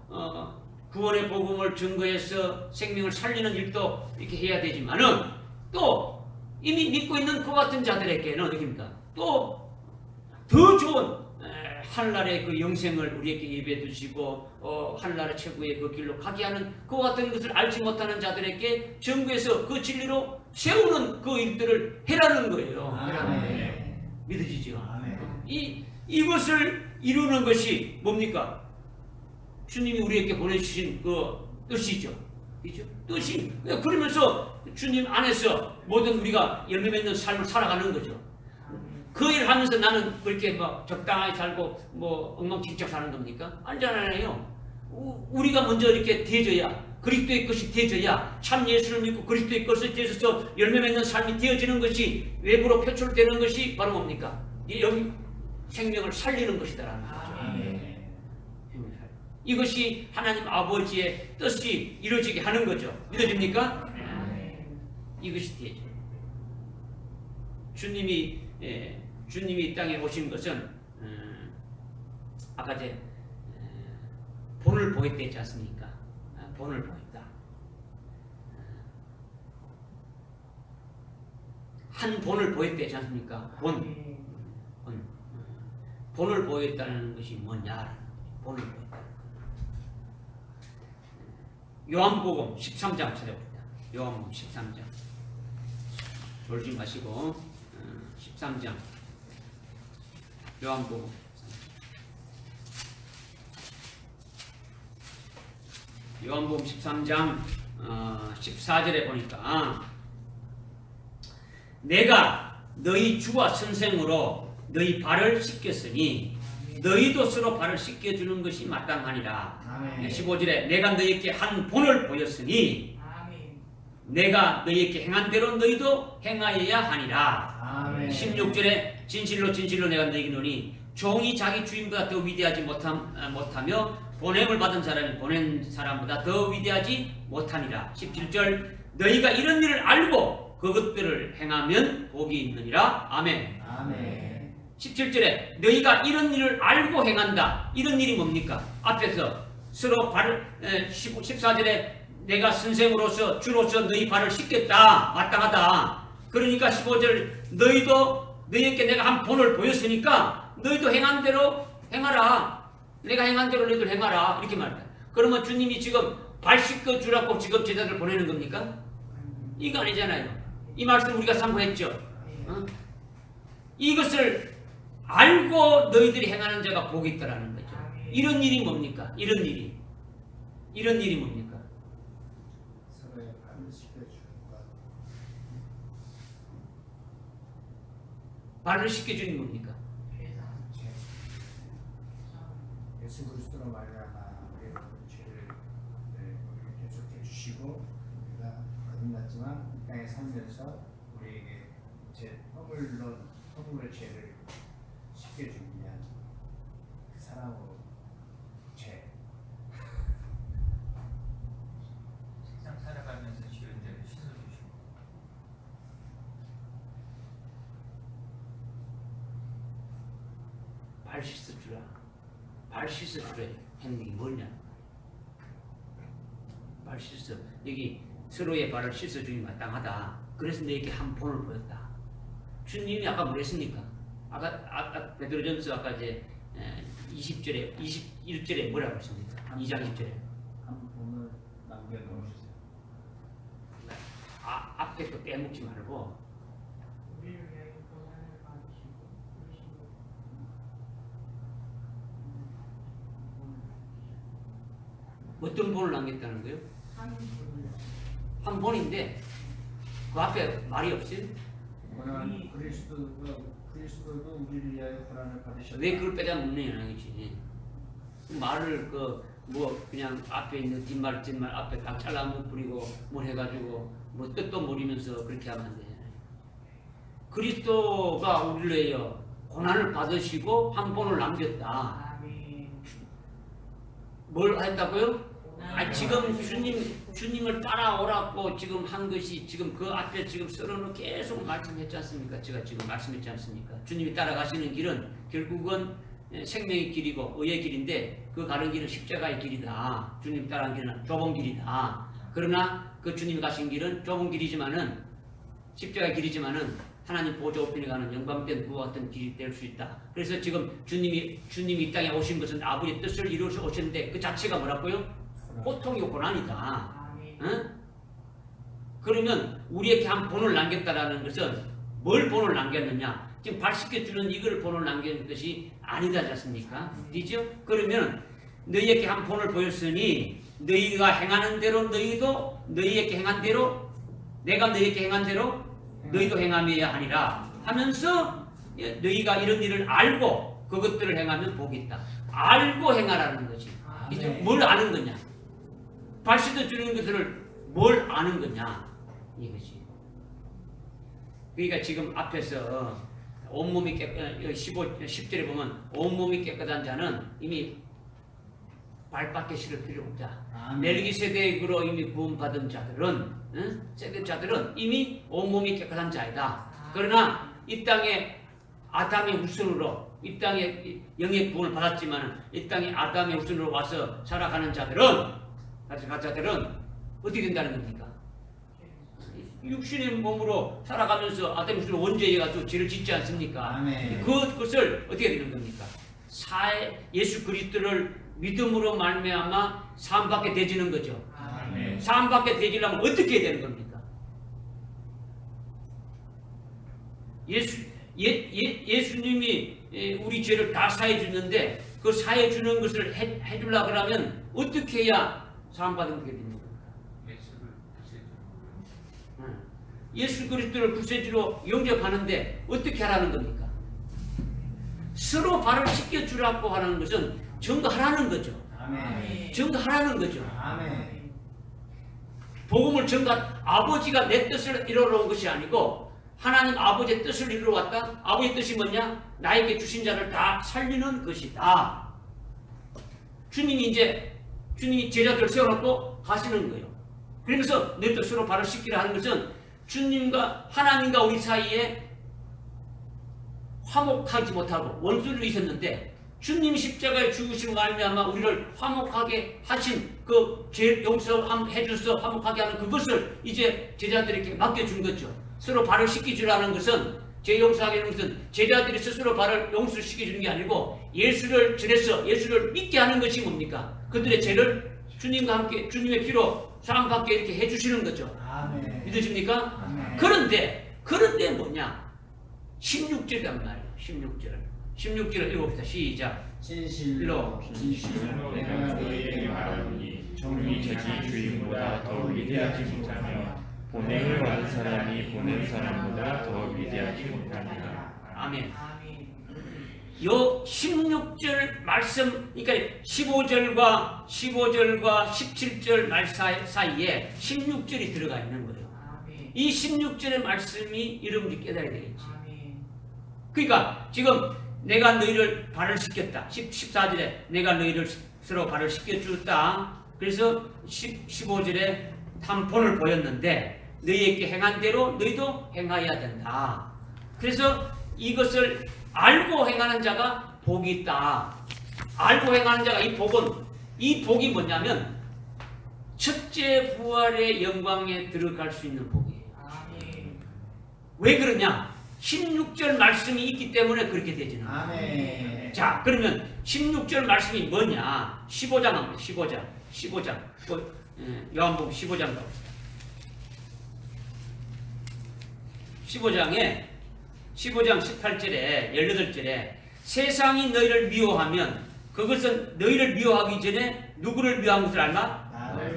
구원의 복음을 증거해서 생명을 살리는 일도 이렇게 해야 되지만은 또 이미 믿고 있는 그 같은 자들에게는 어떻습니까? 또 더 좋은 하늘나라의 그 영생을 우리에게 예배해 두시고 하늘나라 최고의 그 길로 가게 하는 그 같은 것을 알지 못하는 자들에게 정부에서 그 진리로 세우는 그 일들을 해라는 거예요. 아멘. 믿으시죠? 아멘. 이것을 이루는 것이 뭡니까? 주님이 우리에게 보내주신 그 뜻이죠. 그죠? 뜻이. 그러면서 주님 안에서 모든 우리가 열매 맺는 삶을 살아가는 거죠. 그 일을 하면서 나는 그렇게 막 적당하게 살고 뭐 엉망진창 사는 겁니까? 아니잖아요. 우리가 먼저 이렇게 되어져야 그리스도의 것이 되어져야 참 예수를 믿고 그리스도의 것을 되어져서 열매 맺는 삶이 되어지는 것이 외부로 표출되는 것이 바로 뭡니까? 여기 생명을 살리는 것이다라는 거죠. 아멘. 이것이 하나님 아버지의 뜻이 이루어지게 하는 거죠. 믿어집니까? 이것이 되죠. 주님이 이 땅에 오신 것은 아까 제 본을 보였다 했지 않습니까? 본을 보였다. 한 본을 보였다 했지 않습니까? 본을 보였다는 것이 뭐냐? 본을 보였다. 요한복음 13장 찾아봅니다. 요한복음 13장. 졸지 마시고 13장. 요한복음. 요한복음 13장 14절에 보니까 내가 너희 주와 선생으로 너희 발을 씻겼으니 너희도 서로 발을 씻겨주는 것이 마땅하니라. 아멘. 15절에 내가 너희에게 한 본을 보였으니 아멘. 내가 너희에게 행한 대로 너희도 행하여야 하니라. 아멘. 16절에 진실로 진실로 내가 너희에게 이르노니 종이 자기 주인보다 더 위대하지 못하며 보냄을 받은 사람이 보낸 사람보다 더 위대하지 못하니라. 17절 너희가 이런 일을 알고 그것들을 행하면 복이 있느니라. 아멘. 아멘. 17절에 너희가 이런 일을 알고 행한다. 이런 일이 뭡니까? 앞에서 서로 발을 14절에 내가 선생으로서 주로서 너희 발을 씻겠다. 마땅하다. 그러니까 15절 너희에게 내가 한 본을 보였으니까 너희도 행한 대로 행하라. 내가 행한 대로 너희들 행하라. 이렇게 말합니다. 그러면 주님이 지금 발 씻겨 주라고 지금 제자들 보내는 겁니까? 이거 아니잖아요. 이 말씀 우리가 상고했죠. 어? 이것을 알고 너희들이 행하는 자가 복이 있다라는 거죠. 이런 일이 뭡니까? 이런 일이 뭡니까? 서로의 발을 씻겨주는 것. 발을 씻겨주는 겁니까? 예수 그리스도로 말미암아 우리의 모든 죄를 우리에게 대속해 주시고 우리가 거듭났지만 이 땅에 살면서 우리에게 허물의 죄를 씻겨주기 위한 그 사랑으로 죄. 세상 살아가면서 지은 죄를 씻어주시고 발 씻어주라. 발 씻어주라. 했는 게 뭐냐? 발 씻어. 여기 서로의 발을 씻어주기 마땅하다. 그래서 너에게 한 본을 보였다. 주님이 아까 뭐랬습니까? 아까 베드로전서 아까 이제 20절에 21절에 뭐라고 했습니까? 2장 10절에 한 본을 남겨놓으세요. 앞에 거 빼먹지 말고 우리를 위하여 고난을 받으시고 그러시고 어떤 본을 남겼다는 거예요? 한 분을 한 본인데 그 앞에 말이 없어요? 고난 그리스도도 우리를 위하여 고난을 받으셨다. 왜 그걸 빼다 묻느냐 이거지. 말을 뭐 그냥 앞에 있는 뒷말 앞에 딱 잘라면 뿌리고 뭘 해가지고 뭐 뜻도 모르면서 그렇게 하면 안 되잖아요. 그리스도가 우리를 위하여 고난을 받으시고 한 본을 남겼다. 아멘. 뭘 했다고요? 지금 주님을 따라오라고 지금 한 것이 지금 그 앞에 지금 썰어놓고 계속 말씀했지 않습니까? 제가 지금 말씀했지 않습니까? 주님이 따라가시는 길은 결국은 생명의 길이고 의의 길인데 그 가는 길은 십자가의 길이다. 주님 따라가는 길은 좁은 길이다. 그러나 그 주님이 가신 길은 좁은 길이지만은 십자가의 길이지만은 하나님 보좌 우편에 가는 영광된 그와 같은 길이 될 수 있다. 그래서 지금 주님이 이 땅에 오신 것은 아버지의 뜻을 이루어서 오셨는데 그 자체가 뭐라고요? 고통이고 고난이다. 아멘. 응? 그러면 우리에게 한 본을 남겼다라는 것은 뭘 본을 남겼느냐? 지금 발 씻겨주는 이걸 본을 남긴 것이 아니다지 않습니까? 그죠? 그러면 너희에게 한 본을 보였으니 너희가 행하는 대로 너희도 너희에게 행한 대로 내가 너희에게 행한 대로 너희도 행함이어야 하니라 하면서 너희가 이런 일을 알고 그것들을 행하면 복이 있다. 알고 행하라는 거지. 이제 뭘 아는 거냐? 발 씻어주는 것을 뭘 아는 거냐? 이거지. 그러니까 지금 앞에서 온몸이 10절에 보면 온몸이 깨끗한 자는 이미 발밖에 실을 필요 없다. 멜기세덱으로 이미 구원받은 자들은 세대자들은 이미 온몸이 깨끗한 자이다. 그러나 이 땅에 아담의 후손으로 이 땅에 영의 구원을 받았지만 이 땅에 아담의 후손으로 와서 살아가는 자들은 어떻게 된다는 겁니까? 육신의 몸으로 살아가면서 아담의 후손으로 원죄해가지고 죄를 짓지 않습니까? 그것을 어떻게 되는 겁니까? 예수 그리스도를 믿음으로 말미암아 사함받게 되지는 거죠. 사함받게 되지려면 어떻게 해야 되는 겁니까? 예수님이 우리 죄를 다 사해 주는데 그 사해 주는 것을 해주려고 그러면 어떻게 해야 사함 받는 게 되는 겁니까? 예수를 구세주로 예수 그리스도를 구세주로 영접하는데 어떻게 하라는 겁니까? 서로 발을 씻겨 주라고 하는 것은 전도하라는 거죠. 아멘. 전도하라는 거죠. 아멘. 복음을 아버지가 내 뜻을 이루러 온 것이 아니고 하나님 아버지의 뜻을 이루러 왔다. 아버지의 뜻이 뭐냐? 나에게 주신 자를 다 살리는 것이다. 주님이 제자들을 세워놓고 가시는 거예요. 그러면서 내 뜻으로 발을 씻기라 하는 것은 주님과 하나님과 우리 사이에 화목하지 못하고 원수를 있었는데 주님 십자가에 죽으심으로 말미암아 우리를 화목하게 하신 그 죄 용서해 주셔서 화목하게 하는 그것을 이제 제자들에게 맡겨준 거죠. 서로 발을 씻기주라는 것은 죄 용서하게 하는 것은 제자들이 스스로 발을 용서시켜주는 게 아니고 예수를 전해서 예수를 믿게 하는 것이 뭡니까? 그들의 죄를 주님과 함께 주님의 피로 사함받게 이렇게 해주시는 거죠. 아멘. 믿으십니까? 아멘. 그런데 뭐냐? 16절이란 말이에요. 16절을 읽어봅시다. 시작. 진실로 내가 너희에게 말하노니 종이 자기 주인보다 더 위대하지 못하며 보냄을 받은 사람이 보낸 사람보다 더 위대하지 못하니라. 아멘. 아멘. 요 16절 말씀, 그러니까 15절과 17절 말 사이에 16절이 들어가 있는 거예요. 아멘. 이 16절의 말씀이 여러분들이 깨달아야 되겠지. 아멘. 그러니까 지금 내가 너희를 발을 씻겼다. 14절에 내가 너희를 서로 발을 씻겨주었다. 그래서 15절에 한 본을 보였는데 너희에게 행한 대로 너희도 행하여야 된다. 그래서 이것을 알고 행하는 자가 복이 있다. 알고 행하는 자가 이 복이 뭐냐면 첫째 부활의 영광에 들어갈 수 있는 복이에요. 아멘. 왜 그러냐? 16절 말씀이 있기 때문에 그렇게 되지는. 아멘. 자, 그러면 16절 말씀이 뭐냐? 15장 합니다. 15장. 요한복음 15장 갑시다. 15장 18절에 18절에 세상이 너희를 미워하면 그것은 너희를 미워하기 전에 누구를 미워한 것을 알마?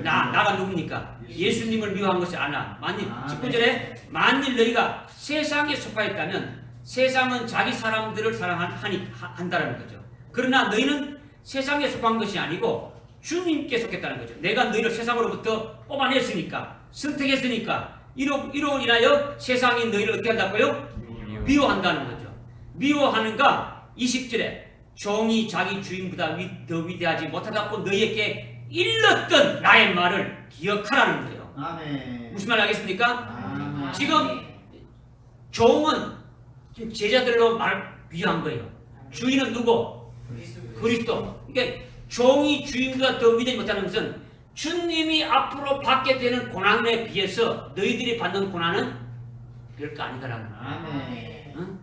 나가 누굽니까? 예수님을 미워한 것을 아나. 만일 19절에 만일 너희가 세상에 속하였다면 세상은 자기 사람들을 사랑한다는 거죠. 그러나 너희는 세상에 속한 것이 아니고 주님께 속했다는 거죠. 내가 너희를 세상으로부터 뽑아냈으니까 선택했으니까 이로 인하여 세상이 너희를 어떻게 한다고요? 미워한다는 거죠. 미워하는가? 20절에 종이 자기 주인보다 더 위대하지 못하다고 너희에게 일렀던 나의 말을 기억하라는 거예요. 아멘. 무슨 말 알겠습니까? 아멘. 지금 종은 지금 제자들로 비유한 거예요. 주인은 누구? 그리스도. 그러니까 종이 주인보다 더 위대하지 못하는 것은 주님이 앞으로 받게 되는 고난에 비해서 너희들이 받는 고난은 별거 아니다라는 거예요. 아멘. 응?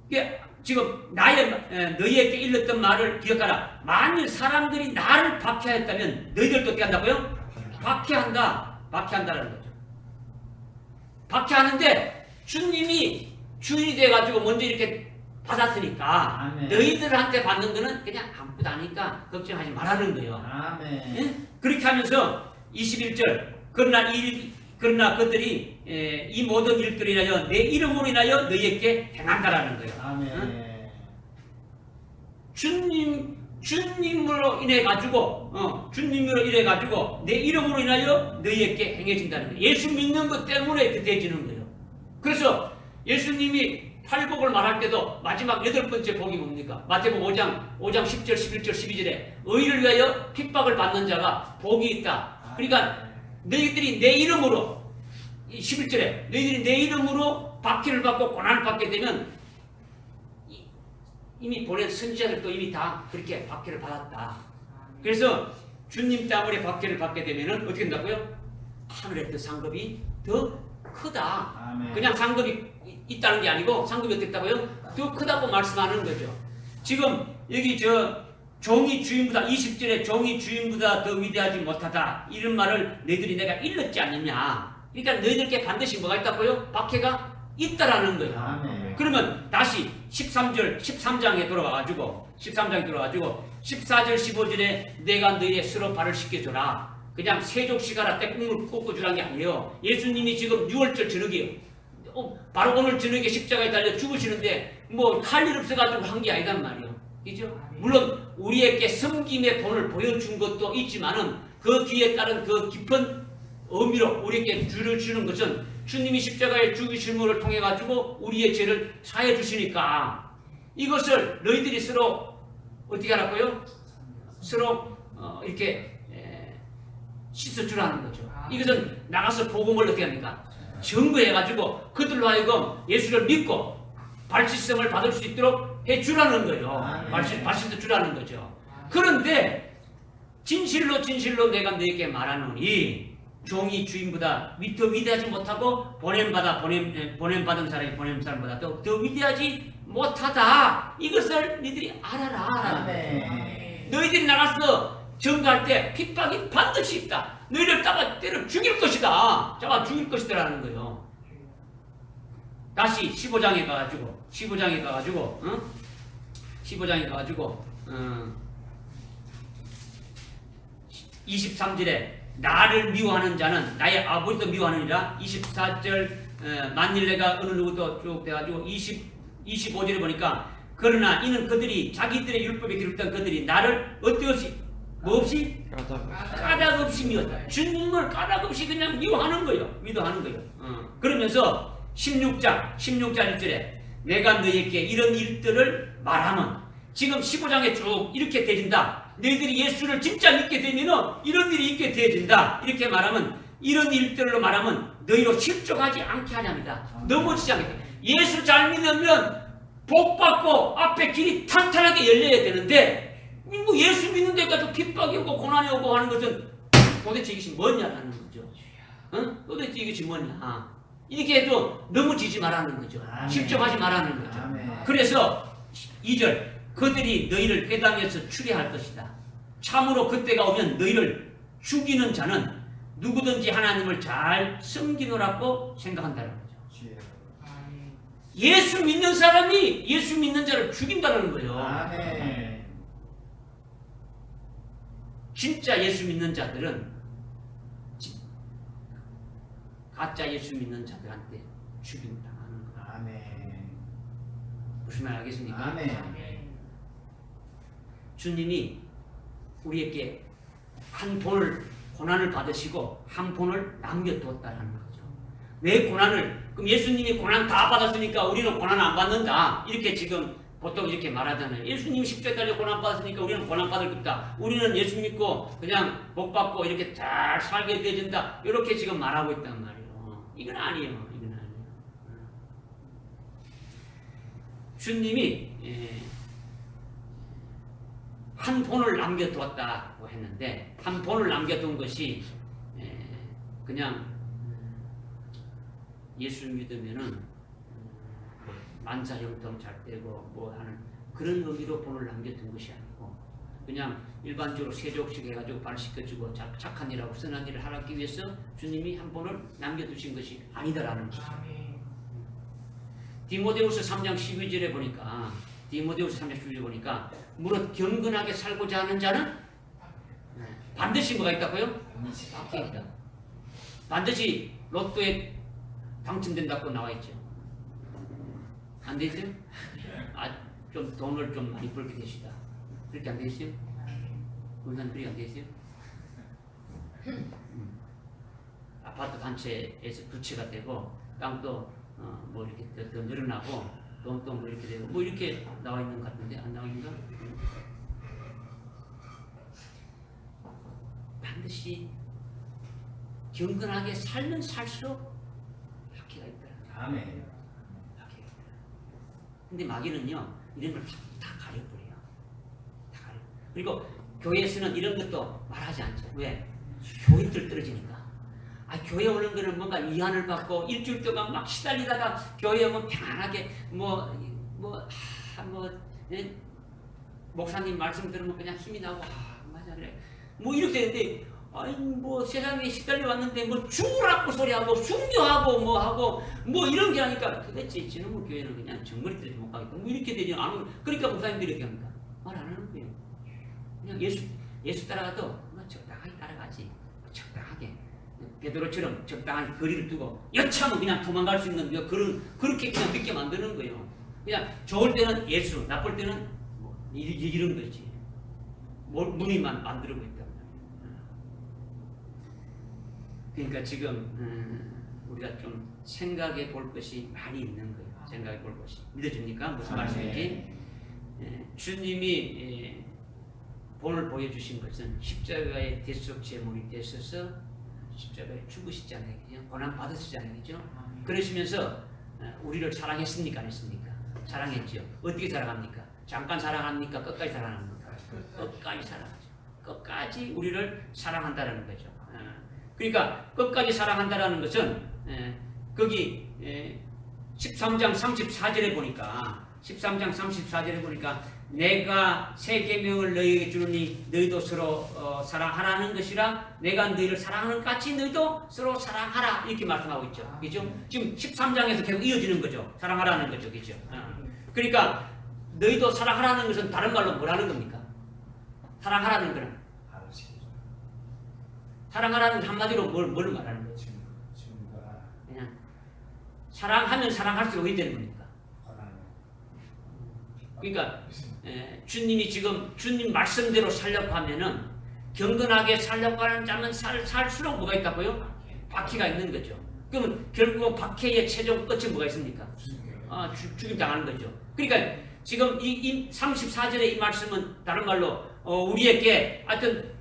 그러니까 지금 너희에게 일렀던 말을 기억하라. 만일 사람들이 나를 박해하였다면 너희들도 어떻게 한다고요? 박해한다라는 거죠. 박해하는데 주님이 주인이 돼가지고 먼저 이렇게 받았으니까 아멘. 너희들한테 받는 거는 그냥 아무것도 아니까 걱정하지 말라는 거예요. 아멘. 응? 그렇게 하면서 21절 그러나 그들이 이 모든 일들을 인하여 내 이름으로 인하여 너희에게 행한다라는 거예요. 아멘. 응? 주님으로 인해 가지고 내 이름으로 인하여 너희에게 행해진다는 거예요. 예수 믿는 것 때문에 그렇게 되지는 거예요. 그래서 예수님이 팔복을 말할 때도 마지막 8번째 복이 뭡니까? 마태복음 5장 10절 11절 12절에 의를 위하여 핍박을 받는 자가 복이 있다. 그러니까 너희들이 내 이름으로 11절에 너희들이 내 이름으로 박해를 받고 고난을 받게 되면 이미 보낸 선지자들도 이미 다 그렇게 박해를 받았다. 그래서 주님 때문에 박해를 받게 되면 어떻게 된다고요? 하늘의 그 상급이 더 크다. 아멘. 그냥 상급이 있다는 게 아니고 상급이 어땠다고요? 더 크다고 말씀하는 거죠. 지금 여기 종이 주인보다 20절에 종이 주인보다 더 위대하지 못하다 이런 말을 너희들이 내가 일렀지 않느냐. 그러니까 너희들께 반드시 뭐가 있다고요? 박해가 있다라는 거예요. 아멘. 그러면 다시 13장에 돌아가가지고 14절 15절에 내가 너희의 서로 발을 씻겨줘라. 그냥 세족시가라 때국물 꽂아주라는 게 아니에요. 예수님이 지금 6월절 저녁이에요. 바로 오늘 저녁에 십자가에 달려 죽으시는데 뭐 할 일 없어가지고 한 게 아니단 말이에요. 그죠? 물론 우리에게 섬김의 본을 보여준 것도 있지만은 그 뒤에 따른 그 깊은 의미로 우리에게 주는 것은 주님이 십자가에 죽으심을 통해 가지고 우리의 죄를 사해 주시니까 이것을 너희들이 서로 어떻게 하라고요? 서로 이렇게 씻어 주라는 거죠. 이것은 나가서 복음을 어떻게 합니까? 증거해 가지고 그들로 하여금 예수를 믿고 발씻음을 받을 수 있도록 해 주라는 거예요. 발씻어 주라는 거죠. 그런데 진실로 내가 너에게 말하노니 종이 주인보다 더 위대하지 못하고 보냄받은 사람이 보냄 사람보다 더 위대하지 못하다. 이것을 너희들이 알아라. 너희들이 나가서 증거할 때 핍박이 반드시 있다. 너희를 때려 죽일 것이다. 잡아 죽일 것이다라는 거예요. 다시 15장에 가가지고 23절에 나를 미워하는 자는 나의 아버지도 미워하느니라. 24절 만일 내가 어느 누구도 쭉 돼가지고 25절에 보니까 그러나 이는 그들이 자기들의 율법에 기록된 그들이 나를 어떻게 없이 까닭 없이 미웠다. 주님을 까닭 없이 그냥 미워하는 거예요. 그러면서 16장 1절에 내가 너희에게 이런 일들을 말하면 지금 15장에 쭉 이렇게 되진다. 너희들이 예수를 진짜 믿게 되면 이런 일이 있게 되어진다. 이렇게 말하면 이런 일들로 말하면 너희로 실족하지 않게 하렵니다. 넘어지지 않겠다. 예수 잘 믿으면 복 받고 앞에 길이 탄탄하게 열려야 되는데 뭐 예수 믿는 데까지 핍박이 오고 고난이 오고 하는 것은 도대체 이것이 뭐냐라는 거죠. 도대체 이것이 뭐냐. 이렇게 해도 넘어지지 말라는 거죠. 실족하지 말라는 거죠. 그래서 2절 그들이 너희를 회당에서 추리할 것이다. 참으로 그때가 오면 너희를 죽이는 자는 누구든지 하나님을 잘 섬기노라고 생각한다는 거죠. 예수 믿는 사람이 예수 믿는 자를 죽인다는 거예요. 진짜 예수 믿는 자들은 가짜 예수 믿는 자들한테 죽임당하는 거예요. 무슨 말 알겠습니까? 주님이 우리에게 한 본을 고난을 받으시고 한 본을 남겨두었다는 거죠. 왜 고난을? 그럼 예수님이 고난 다 받았으니까 우리는 고난 안 받는다. 이렇게 지금 보통 이렇게 말하잖아요. 예수님이 십자가에 달려 고난 받았으니까 우리는 고난 받을 것이다. 우리는 예수 믿고 그냥 복 받고 이렇게 잘 살게 되어진다. 이렇게 지금 말하고 있단 말이에요. 이건 아니에요. 주님이 한 본을 남겨두었다고 했는데 한 본을 남겨둔 것이 그냥 예수 믿으면은 만사형통 잘 되고 뭐 하는 그런 의미로 본을 남겨둔 것이 아니고 그냥 일반적으로 세족식 해가지고 발 씻겨주고 착한 일하고 선한 일을 하기 위해서 주님이 한 본을 남겨두신 것이 아니다라는 거죠. 디모데후서 3장 12절에 보니까 무릇 경건하게 살고자 하는 자는 반드시 뭐가 있다고요? 밖에 있다. 반드시 로또에 당첨된다고 나와 있죠. 안 되세요? 좀 돈을 좀 많이 벌게 되시다. 그렇게 안 되세요? 그런 그리 안 되세요? 아파트 단체에서 부채가 되고 땅도 뭐 이렇게 더 늘어나고 돈도 뭐 이렇게 되고 뭐 이렇게 나와 있는 것 같은데 안 나와 있는가? 반드시 경건하게 살면 살수록 박해가 있더라. 박해가 있더라. 근데 마귀는요 이런 걸 다 가려버려요. 다 가려. 그리고 교회에서는 이런 것도 말하지 않죠. 왜? 교인들 떨어지니까. 교회 오는 거는 뭔가 위안을 받고 일주일 동안 막 시달리다가 교회 오면 편안하게 목사님 말씀 들으면 그냥 힘이 나고 맞아 그래 뭐 이렇게 되는데 아니 뭐 세상에 시달려 왔는데 뭐 죽으라고 소리하고 순교하고 뭐 하고 뭐 이런 게 하니까 도대체 진흥부 교회는 그냥 정머리 때리지 못 가겠다. 뭐 이렇게 되지 않으면 그러니까 목사님들이 이렇게 합니다. 말 안 하는 거예요. 그냥 예수 따라가도 뭐 적당하게 따라가지. 적당하게. 베드로처럼 적당한 거리를 두고 여차하면 그냥 도망갈 수 있는 그렇게 그냥 믿게 만드는 거예요. 그냥 좋을 때는 예수, 나쁠 때는 뭐 이런 거지. 무늬만 만들고 있단 말이에요. 그러니까 지금 우리가 좀 생각해 볼 것이 많이 있는 거예요. 생각해 볼 것이. 믿어집니까? 무슨 말씀인지? 주님이 본을 보여주신 것은 십자가의 대속 제물이 되셔서 십자가에 죽으시잖아요. 그냥 고난 받으시잖아요. 그죠? 그러시면서 우리를 사랑했습니까? 안 했습니까? 사랑했죠. 어떻게 사랑합니까? 잠깐 사랑합니까? 끝까지 사랑합니까? 끝까지 사랑하죠. 끝까지 우리를 사랑한다는 거죠. 그러니까 끝까지 사랑한다는 것은 거기 13장 34절에 보니까 내가 새 계명을 너희에게 주노니 너희도 서로 사랑하라는 것이라 내가 너희를 사랑하는 것 같이 너희도 서로 사랑하라 이렇게 말씀하고 있죠. 그죠? 지금 13장에서 계속 이어지는 거죠. 사랑하라는 거죠. 그죠? 그러니까 너희도 사랑하라는 것은 다른 말로 뭐라는 겁니까? 사랑하라는 거는 사랑하라는 건 한마디로 뭘 말하는 거예요? 그냥 사랑하면 사랑할수록 어떻게 되는 겁니까? 그러니까 주님이 지금 주님 말씀대로 살려고 하면은 경건하게 살려고 하는 자는 살수록 뭐가 있다고요? 박해가 있는 거죠. 그러면 결국 박해의 최종 끝이 뭐가 있습니까? 죽임 당하는 거죠. 그러니까 지금 이 34절의 이 말씀은 다른 말로 우리에게 하여튼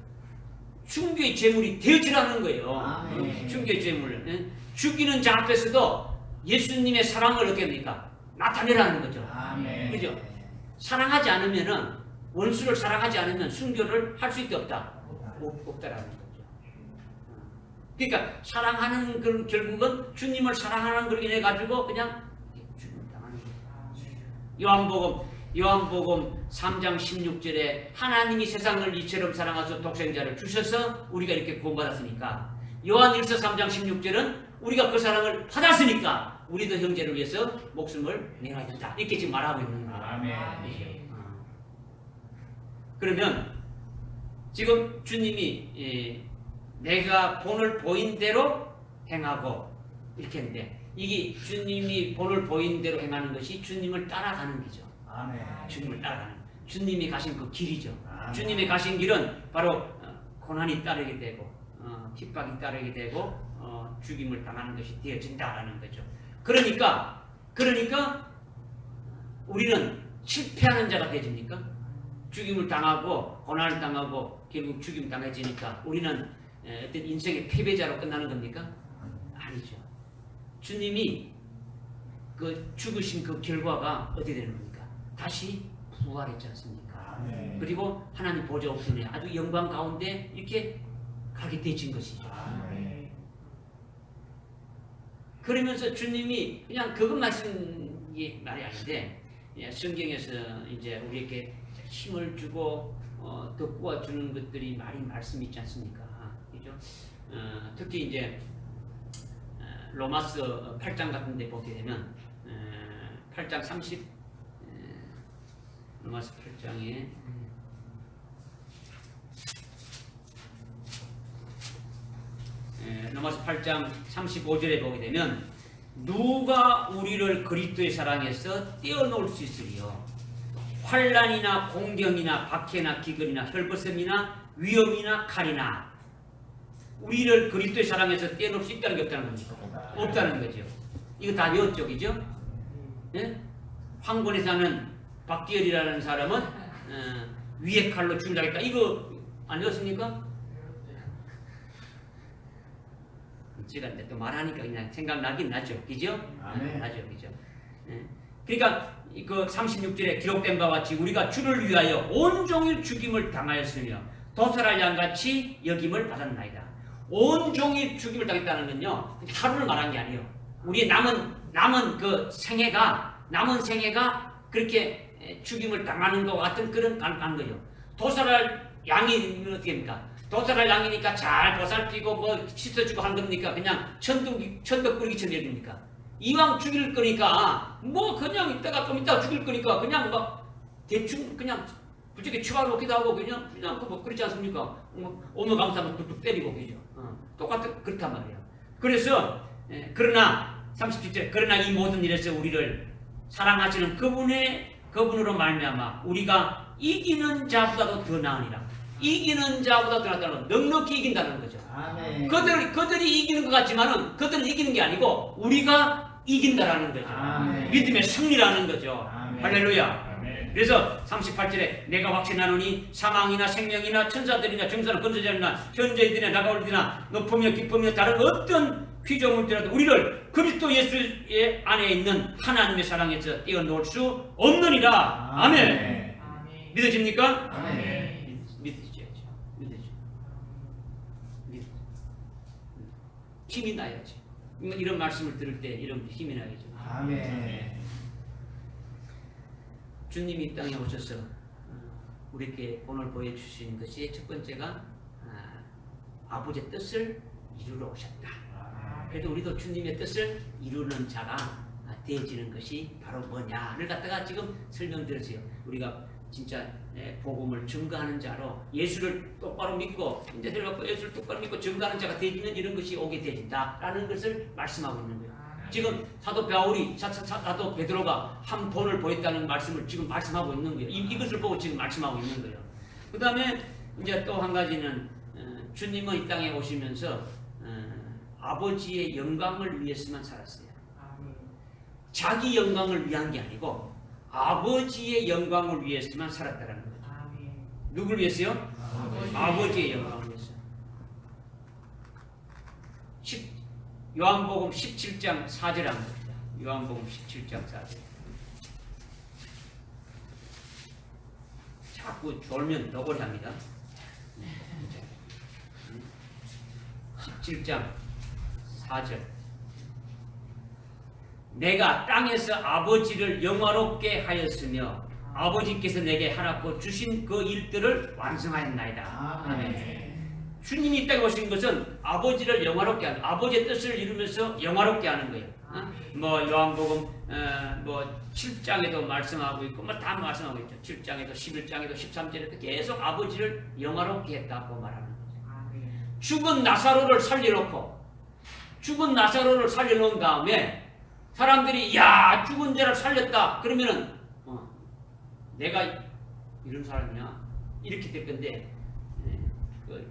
순교의 제물이 되어지라는 거예요. 순교의 제물. 죽이는 자 앞에서도 예수님의 사랑을 어떻게 합니까? 나타내라는 거죠. 그죠? 사랑하지 않으면은 원수를 사랑하지 않으면 순교를 할 수 있게 없다라는 거죠. 그러니까 사랑하는 그 결국은 주님을 사랑하는 걸로 인해 가지고 그냥 죽임 당하는 거예요. 요한복음 3장 16절에 하나님이 세상을 이처럼 사랑하셔서 독생자를 주셔서 우리가 이렇게 구원받았으니까 요한일서 3장 16절은 우리가 그 사랑을 받았으니까 우리도 형제를 위해서 목숨을 내놔야 된다. 이렇게 지금 말하고 있는 거예요. 그러면 지금 주님이 내가 본을 보인 대로 행하고 이렇게 했는데 이게 주님이 본을 보인 대로 행하는 것이 주님을 따라가는 거죠. 주님을 따라가는 주님이 가신 그 길이죠. 주님이 가신 길은 바로 고난이 따르게 되고 핍박이 따르게 되고 죽임을 당하는 것이 되어진다라는 거죠. 그러니까 우리는 실패하는 자가 되집니까? 죽임을 당하고 고난을 당하고 결국 죽임 당해지니까 우리는 어떤 인생의 패배자로 끝나는 겁니까? 아니죠. 주님이 그 죽으신 그 결과가 어떻게 되는 겁니까? 다시 부활했지 않습니까? 그리고 하나님 보좌 우편에 아주 영광 가운데 이렇게 가게 되진 것이죠. 그러면서 주님이 그냥 그것만 쓴 말이 아닌데 성경에서 이제 우리에게 힘을 주고 돋구어 주는 것들이 많이 말씀이 있지 않습니까? 그죠? 특히 이제 로마서 8장 같은 데 보게 되면 8장 30 로마서 8장에 로마서 8장 35절에 보게 되면 누가 우리를 그리스도의 사랑에서 떼어놓을 수 있으리요? 환난이나 공경이나 박해나 기근이나 혈거sem이나 위험이나 칼이나 우리를 그리스도의 사랑에서 떼어놓을 수 있다는 게 없다는 겁니까? 없다는 거죠. 이거 다 여쪽이죠? 예? 황곤에 사는 박기열이라는 사람은 위에 칼로 죽는다겠다. 이거 아니었습니까? 제가 또 말하니까 그냥 생각나긴 나죠. 그죠? 나죠. 그죠? 그러니까 그 36절에 기록된 바와 같이 우리가 주를 위하여 온종일 죽임을 당하였으며 도살할 양같이 여김을 받았나이다. 온종일 죽임을 당했다는 건요. 하루를 말한 게 아니에요. 우리의 남은 그 생애가 죽임을 당하는 것 같은 그런 간 거죠. 도살할 양이 어떻게 됩니까? 도살할 양이니까 잘 보살피고 뭐 씻어주고 하는 겁니까? 그냥 천덕 꾸리기처럼 얘기입니까? 이왕 죽일 거니까 뭐 그냥 이따가 좀 이따가 죽일 거니까 그냥 막 대충 그냥 부지게 추가놓기도 하고 그냥 뭐 그렇지 않습니까? 뭐 오늘 감사하면 뚝뚝 때리고 그죠? 똑같은 그렇단 말이야. 그래서 그러나 37절 그러나 이 모든 일에서 우리를 사랑하시는 그분으로 말미암아 우리가 이기는 자보다도 더 나으니라. 이기는 자보다 더 낫다는 건 넉넉히 이긴다는 거죠. 아멘. 그들이 이기는 것 같지만은 그들은 이기는 게 아니고 우리가 이긴다라는 거죠. 아멘. 믿음의 승리라는 거죠. 아멘. 할렐루야. 아멘. 그래서 38절에 내가 확신하노니 사망이나 생명이나 천사들이나 정사나 권세자나 현재이들이나 나가올들이나 높으며 깊으며 다른 어떤 피조물들라도 우리를 그리스도 예수의 안에 있는 하나님의 사랑에서 떼어놓을 수 없느니라. 아멘. 아멘. 믿어집니까? 아멘. 믿으셔야죠. 믿으죠. 힘이 나야지. 이런 말씀을 들을 때 이런 힘이 나야죠. 아멘. 주님이 이 땅에 오셔서 우리에게 오늘 보여주신 것이 첫 번째가 아버지의 뜻을 이루러 오셨다. 그래도 우리도 주님의 뜻을 이루는 자가 되어지는 것이 바로 뭐냐를 갖다가 지금 설명드렸어요. 우리가 진짜 복음을 증거하는 자로 예수를 똑바로 믿고 이제 들어가고 예수를 똑바로 믿고 증거하는 자가 되어지는 이런 것이 오게 되어진다라는 것을 말씀하고 있는 거예요. 지금 사도 바울이 사도 베드로가 한 본을 보였다는 말씀을 지금 말씀하고 있는 거예요. 이것을 보고 지금 말씀하고 있는 거예요. 그 다음에 이제 또 한 가지는 주님은 이 땅에 오시면서 아버지의 영광을 위해서만 살았어요. 자기 영광을 위한 게 아니고 아버지의 영광을 위해서만 살았다는 거죠. 누굴 위해서요? 아버지의 영광을 위해서. 요한복음 17장 4절 합니다. 요한복음 17장 4절. 자꾸 졸면 너버리 합니다. 17장 4절. 내가 땅에서 아버지를 영화롭게 하였으며 아버지께서 내게 하라고 주신 그 일들을 완성하였나이다. 아멘. 주님이 이 땅에 오신 것은 아버지를 영화롭게 하는, 아버지의 뜻을 이루면서 영화롭게 하는 거예요. 뭐 요한복음 뭐 7장에도 말씀하고 있고 뭐 다 말씀하고 있죠. 7장에도 11장에도 13절에도 계속 아버지를 영화롭게 했다고 말하는 거죠. 죽은 나사로를 살려놓은 다음에 사람들이 야 죽은 자를 살렸다 그러면은 내가 이런 사람이냐 이렇게 될 건데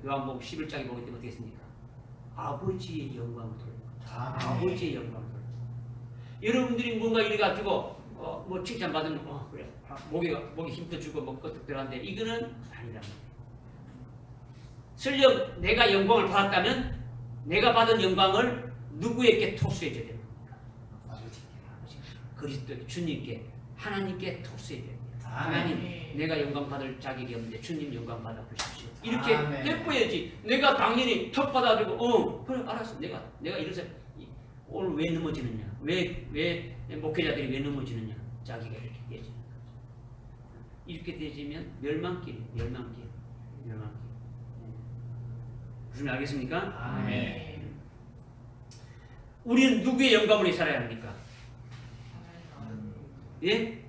요한복음 11장에 보기 때문에 어떻게 했습니까? 아버지의 영광을 돌려. 아버지의 영광을 돌려. 여러분들이 뭔가 이래가지고 뭐 칭찬받으면 그래 목에 힘도 주고 뭐 끄떡 들어가는데 이거는 아니란 말이에요. 설령 내가 영광을 받았다면 내가 받은 영광을 누구에게 토스해줘야 됩니까? 그리스도께 주님께 하나님께 토스해줘야 돼요. 하나님 내가 영광 받을 자격이 없는데 주님 영광 받아 보십시오. 이렇게 예뻐야지. 내가 당연히 턱 받아주고 그래 알았어. 내가 이래서 오늘 왜 넘어지느냐? 왜 목회자들이 왜 넘어지느냐? 자기가 이렇게 되지는 거죠. 이렇게 되지면 멸망길. 무슨 말 알겠습니까? 아멘. 우리는 누구의 영광을 위해 살아야 합니까? 예?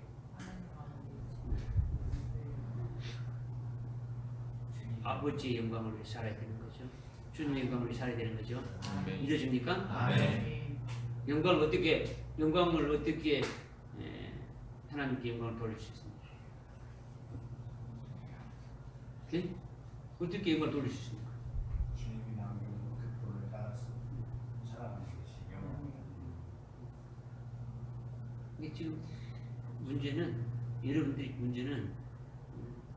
아버지의 영광을 위해 살아야 되는 거죠. 주님의 영광을 위해 살아야 되는 거죠. 믿어집니까? 아멘. 영광을 어떻게 하나님께 영광을 돌릴 수 있습니까? 네? 어떻게 영광을 돌릴 수 있습니까? 주님이 남겨놓은 그 도를 따라서 살아가는 것이 영광입니다. 이게 지금 문제는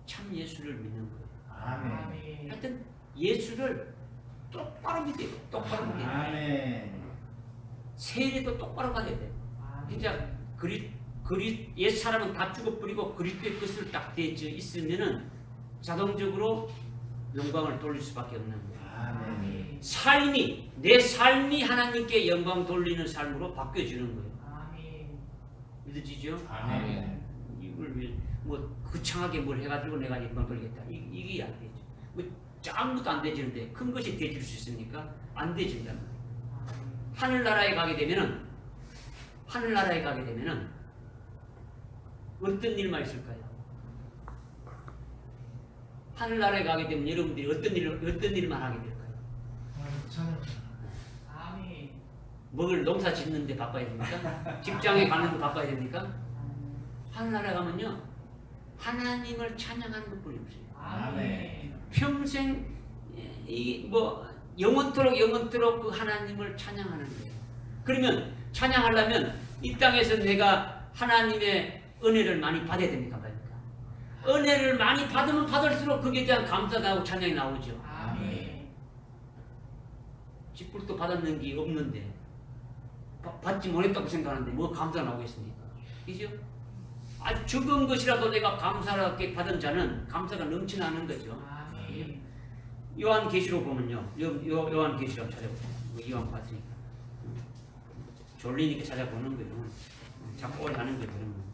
참 예수를 믿는 거예요. 아멘. 하여튼 예수를 똑바로 믿어요. 똑바로 믿어요. 아멘. 세례도 똑바로 가야 돼요. 진짜 옛 사람은 다 죽어버리고 그리스도의 것을 딱 되어져 있으면은 자동적으로 영광을 돌릴 수밖에 없는 거예요. 아멘. 내 삶이 하나님께 영광 돌리는 삶으로 바뀌어지는 거예요. 믿어지죠? 아멘. 이걸 왜 뭐 거창하게 뭘 해가지고 내가 영광 돌리겠다. 이게 안 되죠. 뭐 아무것도 안 되지는데 큰 것이 되질 수 있습니까? 안 되진단 말이에요. 하늘나라에 가게 되면은 어떤 일만 있을까요? 하늘나라에 가게 되면 여러분들이 어떤 일만 하게 될까요? 아멘. 먹을 농사 짓는데 바빠야 됩니까? 직장에 가는데 바빠야 됩니까? 하늘나라에 가면요 하나님을 찬양하는 것뿐이 없어요. 아멘. 평생 이 뭐 영원토록 그 하나님을 찬양하는 거예요. 그러면 찬양하려면 이 땅에서 내가 하나님의 은혜를 많이 받아야 됩니까? 은혜를 많이 받으면 받을수록 거기에 대한 감사가 하고 찬양이 나오죠. 아멘. 직불도 받았는 게 없는데 받지 못했다고 생각하는데 뭐 감사가 나오겠습니까? 그죠? 적은 것이라도 내가 감사하게 받은 자는 감사가 넘쳐나는 거죠. 아멘. 요한계시록 보면요. 요한계시록 찾아보세요. 요한 봤으니까 졸리니까 찾아보는 거예요. 자꾸 오래 하는 거예요. 그러면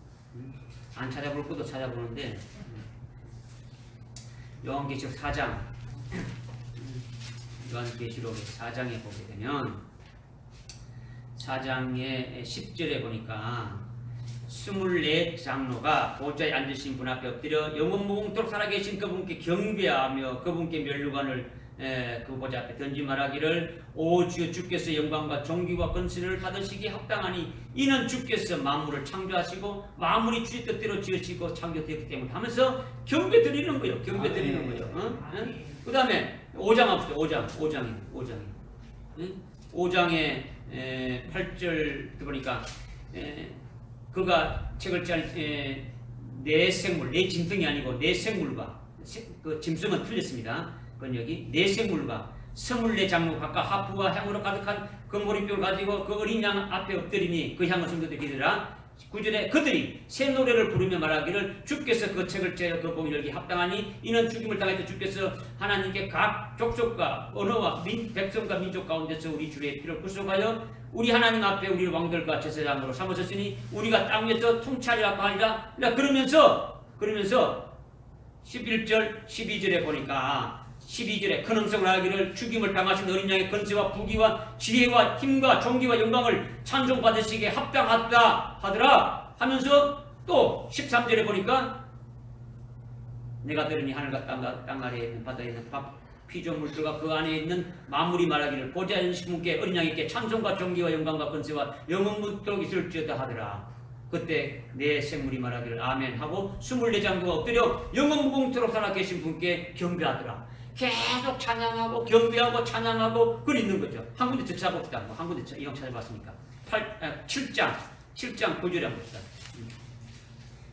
안 찾아볼 것도 찾아보는데 요한계시록 4장 요한계시록 4장에 보게 되면 4장의 10절에 보니까 24장로가 보좌에 앉으신 분 앞에 엎드려 영원무궁토록 살아계신 그분께 경배하며 그분께 면류관을 그 보좌 앞에 던지 말하기를 오 주여 주께서 영광과 존귀와 권세를 받으시기에 합당하니 이는 주께서 만물을 창조하시고 만물이 주의 뜻대로 지으시고 창조되었기 때문에 하면서 경배 드리는 거예요. 경배 드리는 거예요. 그 다음에 5장 합시다. 5장에 8절 보니까 그가 책을 짤 네 생물, 네 짐승이 아니고 네 생물과 그 짐승은 틀렸습니다. 그건 여기 네 생물과 24장로 각각 하프와 향으로 가득한 금보리뼈를 가지고 그 어린 양 앞에 엎드리니 그 향은 성도들이 기르라. 9절에 그들이 새 노래를 부르며 말하기를 주께서 그 책을 째어 그 봉을 열기 합당하니 이는 죽임을 당했던 주께서 하나님께 각 족속과 언어와 백성과 민족 가운데서 우리 주의 피를 구속하여 우리 하나님 앞에 우리 왕들과 제사장으로 삼으셨으니 우리가 땅 위에서 통치하리라고 하니라. 그러면서 11절 12절에 보니까 12절에 큰 음성을 하기를 죽임을 당하신 어린 양의 권세와 부귀와 지혜와 힘과 존귀와 영광을 찬송받으시기에 합당하다 하더라 하면서 또 13절에 보니까 내가 들으니 하늘과 땅 아래에 있는 바다에 있는 피조물들과 그 안에 있는 만물이 말하기를 보좌에 앉으신 분께 어린 양에게 찬송과 존귀와 영광과 권세와 영원토록 있을지어다 하더라. 그때 네 생물이 말하기를 아멘 하고 24장로가 엎드려 영원무궁토록 살아계신 분께 경배하더라. 계속 찬양하고 경배하고 찬양하고 그 있는 거죠. 한 군데 더 찾아봅시다. 한 군데 이왕 찾아봤으니까 7장 9절에 한번 봅시다.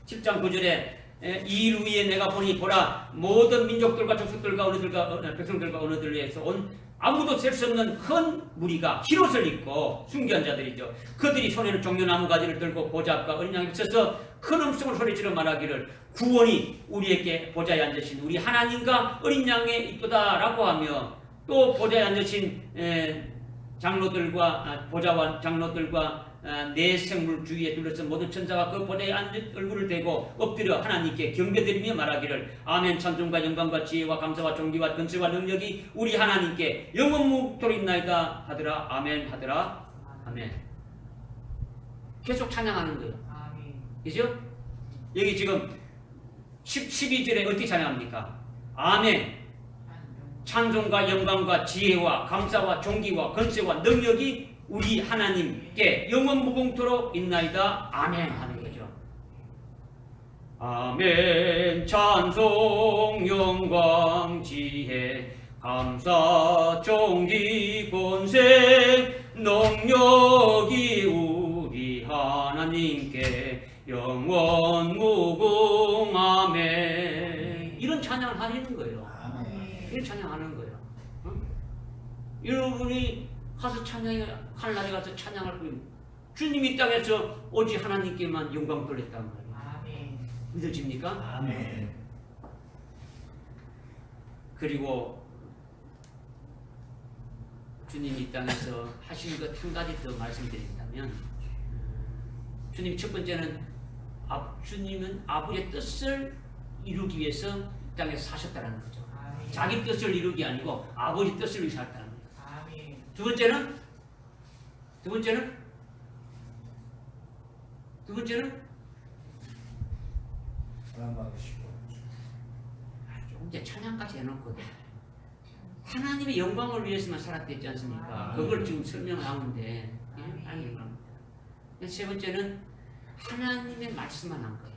7장 9절에 이 일 위에 내가 보라 모든 민족들과 족속들과 언어들과 백성들과 언어들 위해서 온 아무도 셀 수 없는 큰 무리가 흰옷을 입고 순교한 자들이죠. 그들이 손에는 종려나무 가지를 들고 보좌 앞과 어린 양에 서서 큰 음성을 소리지르 말하기를 구원이 우리에게 보좌에 앉으신 우리 하나님과 어린 양에 있도다라고 하며 또 보좌에 앉으신 장로들과 보좌와 장로들과 네 생물 주위에 둘러서 모든 천사가 그 보좌에 앉은 얼굴을 대고 엎드려 하나님께 경배드리며 말하기를 아멘. 찬송과 영광과 지혜와 감사와 존귀와 권세와 능력이 우리 하나님께 영원토록 있나이다 하더라. 아멘 하더라. 아멘. 계속 찬양하는 거예요. 아멘. 그죠? 여기 지금 12절에 어떻게 찬양합니까? 아멘. 찬송과 영광과 지혜와 감사와 존귀와 권세와 능력이 우리 하나님께 영원무궁토록 있나이다. 아멘 하는 거죠. 아멘. 찬송 영광 지혜 감사 존귀 권세 능력이 우리 하나님께 영원무궁 아멘. 이런 찬양을 하는 거예요. 이런 찬양하는 거예요. 여러분이 가서 하늘나라에 가서 찬양할 뿐 주님이 이 땅에서 오직 하나님께만 영광 돌렸단 말이에요. 아멘. 믿어집니까? 아멘. 그리고 주님이 이 땅에서 하신 것 한 가지 더 말씀드린다면 주님 첫 번째는 주님은 아버지의 뜻을 이루기 위해서 이 땅에서 사셨다는 거죠. 아멘. 자기 뜻을 이루기 아니고 아버지 뜻을 위해 살았다는 거예요. 아멘. 두 번째는 사랑 받으시고 좀 이제 찬양까지 해놓거든. 하나님의 영광을 위해서만 살았댔지 않습니까? 그걸 지금 설명하는데 아닙니다. 세 번째는 하나님의 말씀만 한 거예요.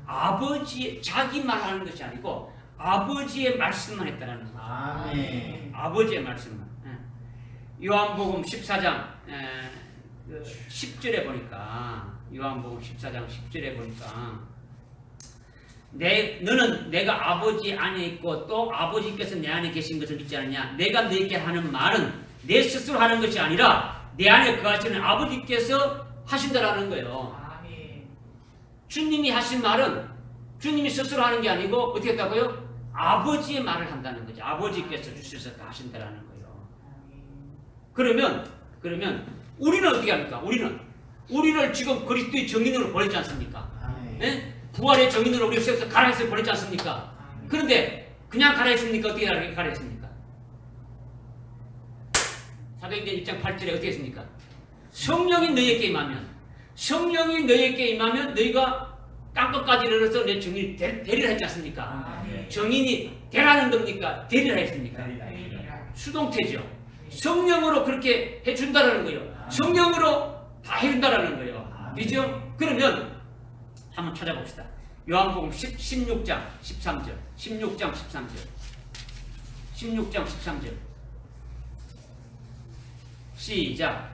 아버지의 자기 말하는 것이 아니고 아버지의 말씀만 했다라는 거죠. 아멘. 아버지의 말씀만. 요한복음 14장 10절에 보니까 요한복음 14장 10절에 보니까 너는 내가 아버지 안에 있고 또 아버지께서 내 안에 계신 것을 믿지 않느냐? 내가 너에게 하는 말은 내 스스로 하는 것이 아니라 내 안에 거하시는 아버지께서 하신다라는 거예요. 아멘. 주님이 하신 말은 주님이 스스로 하는 게 아니고 어떻게 했다고요? 아버지의 말을 한다는 거죠. 아버지께서 주셔서 다 하신다라는 거예요. 그러면 우리는 어떻게 합니까? 우리를 지금 그리스도의 정인으로 보냈지 않습니까? 아멘. 예? 부활의 정인으로 우리 세워서 가라해서 보냈지 않습니까? 그런데 그냥 가라했습니까? 어떻게 가라했습니까? 사도행전 1장 8절에 어떻게 했습니까? 성령이 너희에게 임하면 너희가 땅끝까지 이르러서 내 정인이 되리라 했지 않습니까? 아멘. 정인이 되라는 겁니까? 되리라 했습니까? 수동태죠. 성령으로 그렇게 해준다라는 거예요. 성령으로 다 해준다라는 거예요. 그죠? 그러면 한번 찾아봅시다. 요한복음 16장 13절. 16장 13절. 시작.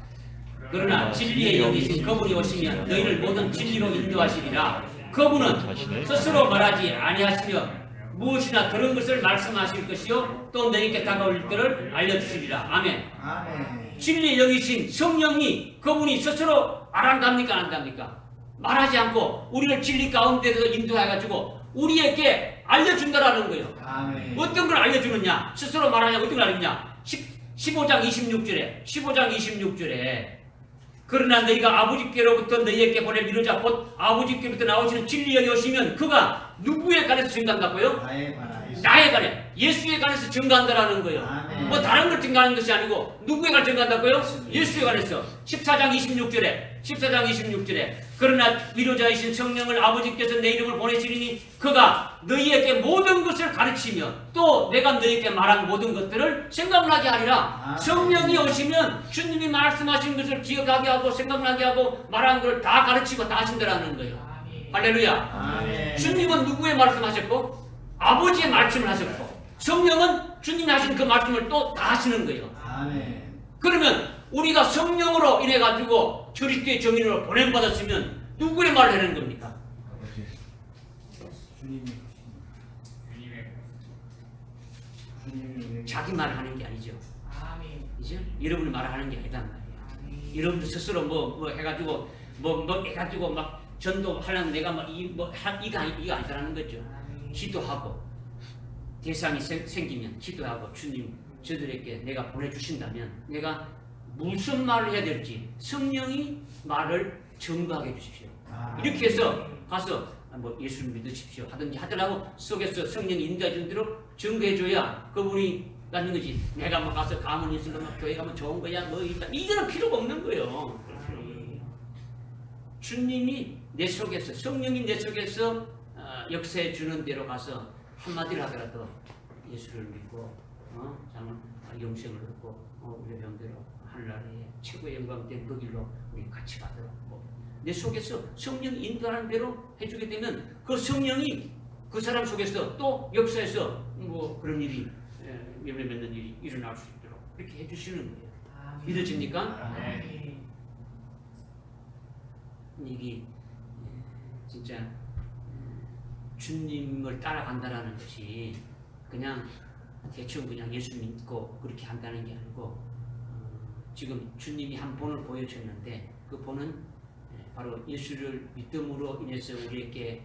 그러나 진리의 영이신 그분이 오시면 너희를 모든 진리로 인도하시리라. 그분은 스스로 말하지 아니하시며 무엇이나 들은 것을 말씀하실 것이요 또 너희께 다가올 일들을 알려주시리라. 아멘. 아멘. 진리의 영이신 성령이 그분이 스스로 말한답니까 안 한답니까? 말하지 않고 우리를 진리 가운데서 인도해가지고 우리에게 알려준다라는 거예요. 아멘. 어떤 걸 알려주느냐? 스스로 말하냐? 어떤 걸 알려주냐? 15장 26절에 그러나 너희가 아버지께로부터 너희에게 보낼 이르자 곧 아버지께로부터 나오시는 진리의 영이 오시면 그가 누구에 관해서 증거한다고요? 나에 관해 예수에 관해서 증거한다라는 거예요. 아멘. 뭐 다른 걸 증거하는 것이 아니고 누구에 관해서 증거한다고요? 예수에 관해서 14장 26절에 그러나 위로자이신 성령을 아버지께서 내 이름을 보내시리니 그가 너희에게 모든 것을 가르치며 또 내가 너희에게 말한 모든 것들을 생각나게 하리라. 아멘. 성령이 오시면 주님이 말씀하신 것을 기억하게 하고 생각나게 하고 말한 걸 다 가르치고 다 하신다라는 거예요. 아멘. 할렐루야. 아멘. 주님은 누구의 말씀하셨고 아버지의 말씀을 하셨고 성령은 주님이 하신 그 말씀을 또 다 하시는 거예요. 아멘. 그러면 우리가 성령으로 인해 가지고 그리스도의 정인으로 보냄받았으면 누구의 말을 하는 겁니까? 주님이 자기 말을 하는 게 아니죠. 아멘. 이제 여러분이 말을 하는 게 아니단 말이에요. 아멘. 여러분들 스스로 뭐 해가지고 해가지고 막 전도하려면 내가 이거 아니다라는 거죠. 아멘. 기도하고 대상이 생기면 기도하고 주님 저들에게 내가 보내주신다면 내가 무슨 말을 해야 될지 성령이 말을 증거하게 해주십시오. 아멘. 이렇게 해서 가서 뭐 예수를 믿으십시오 하든지 하더라도 속에서 성령이 인도해 준 대로 증거해줘야 그분이 갖는 거지. 내가 뭐 가서 가문 있으면 막 교회 가면 좋은 거야 뭐 이거는 필요가 없는 거예요. 주님이 내 속에서 성령이 내 속에서 역사해 주는 대로 가서 한마디를 하더라도 예수를 믿고 영생을 얻고 우리 병대로 하늘나라에 최고의 영광된 그 길로 우리 같이 가도록 내 속에서 성령이 인도하는 대로 해주게 되면 그 성령이 그 사람 속에서 또 역사에서 뭐 그런 일이 열매 맺는 일이 일어날 수 있도록 이렇게 해주시는 거예요. 아멘. 믿어집니까? 아멘. 이게 진짜 주님을 따라간다라는 것이 그냥 대충 그냥 예수 믿고 그렇게 한다는 게 아니고 지금 주님이 한 본을 보여줬는데 그 본은 바로 예수를 믿음으로 인해서 우리에게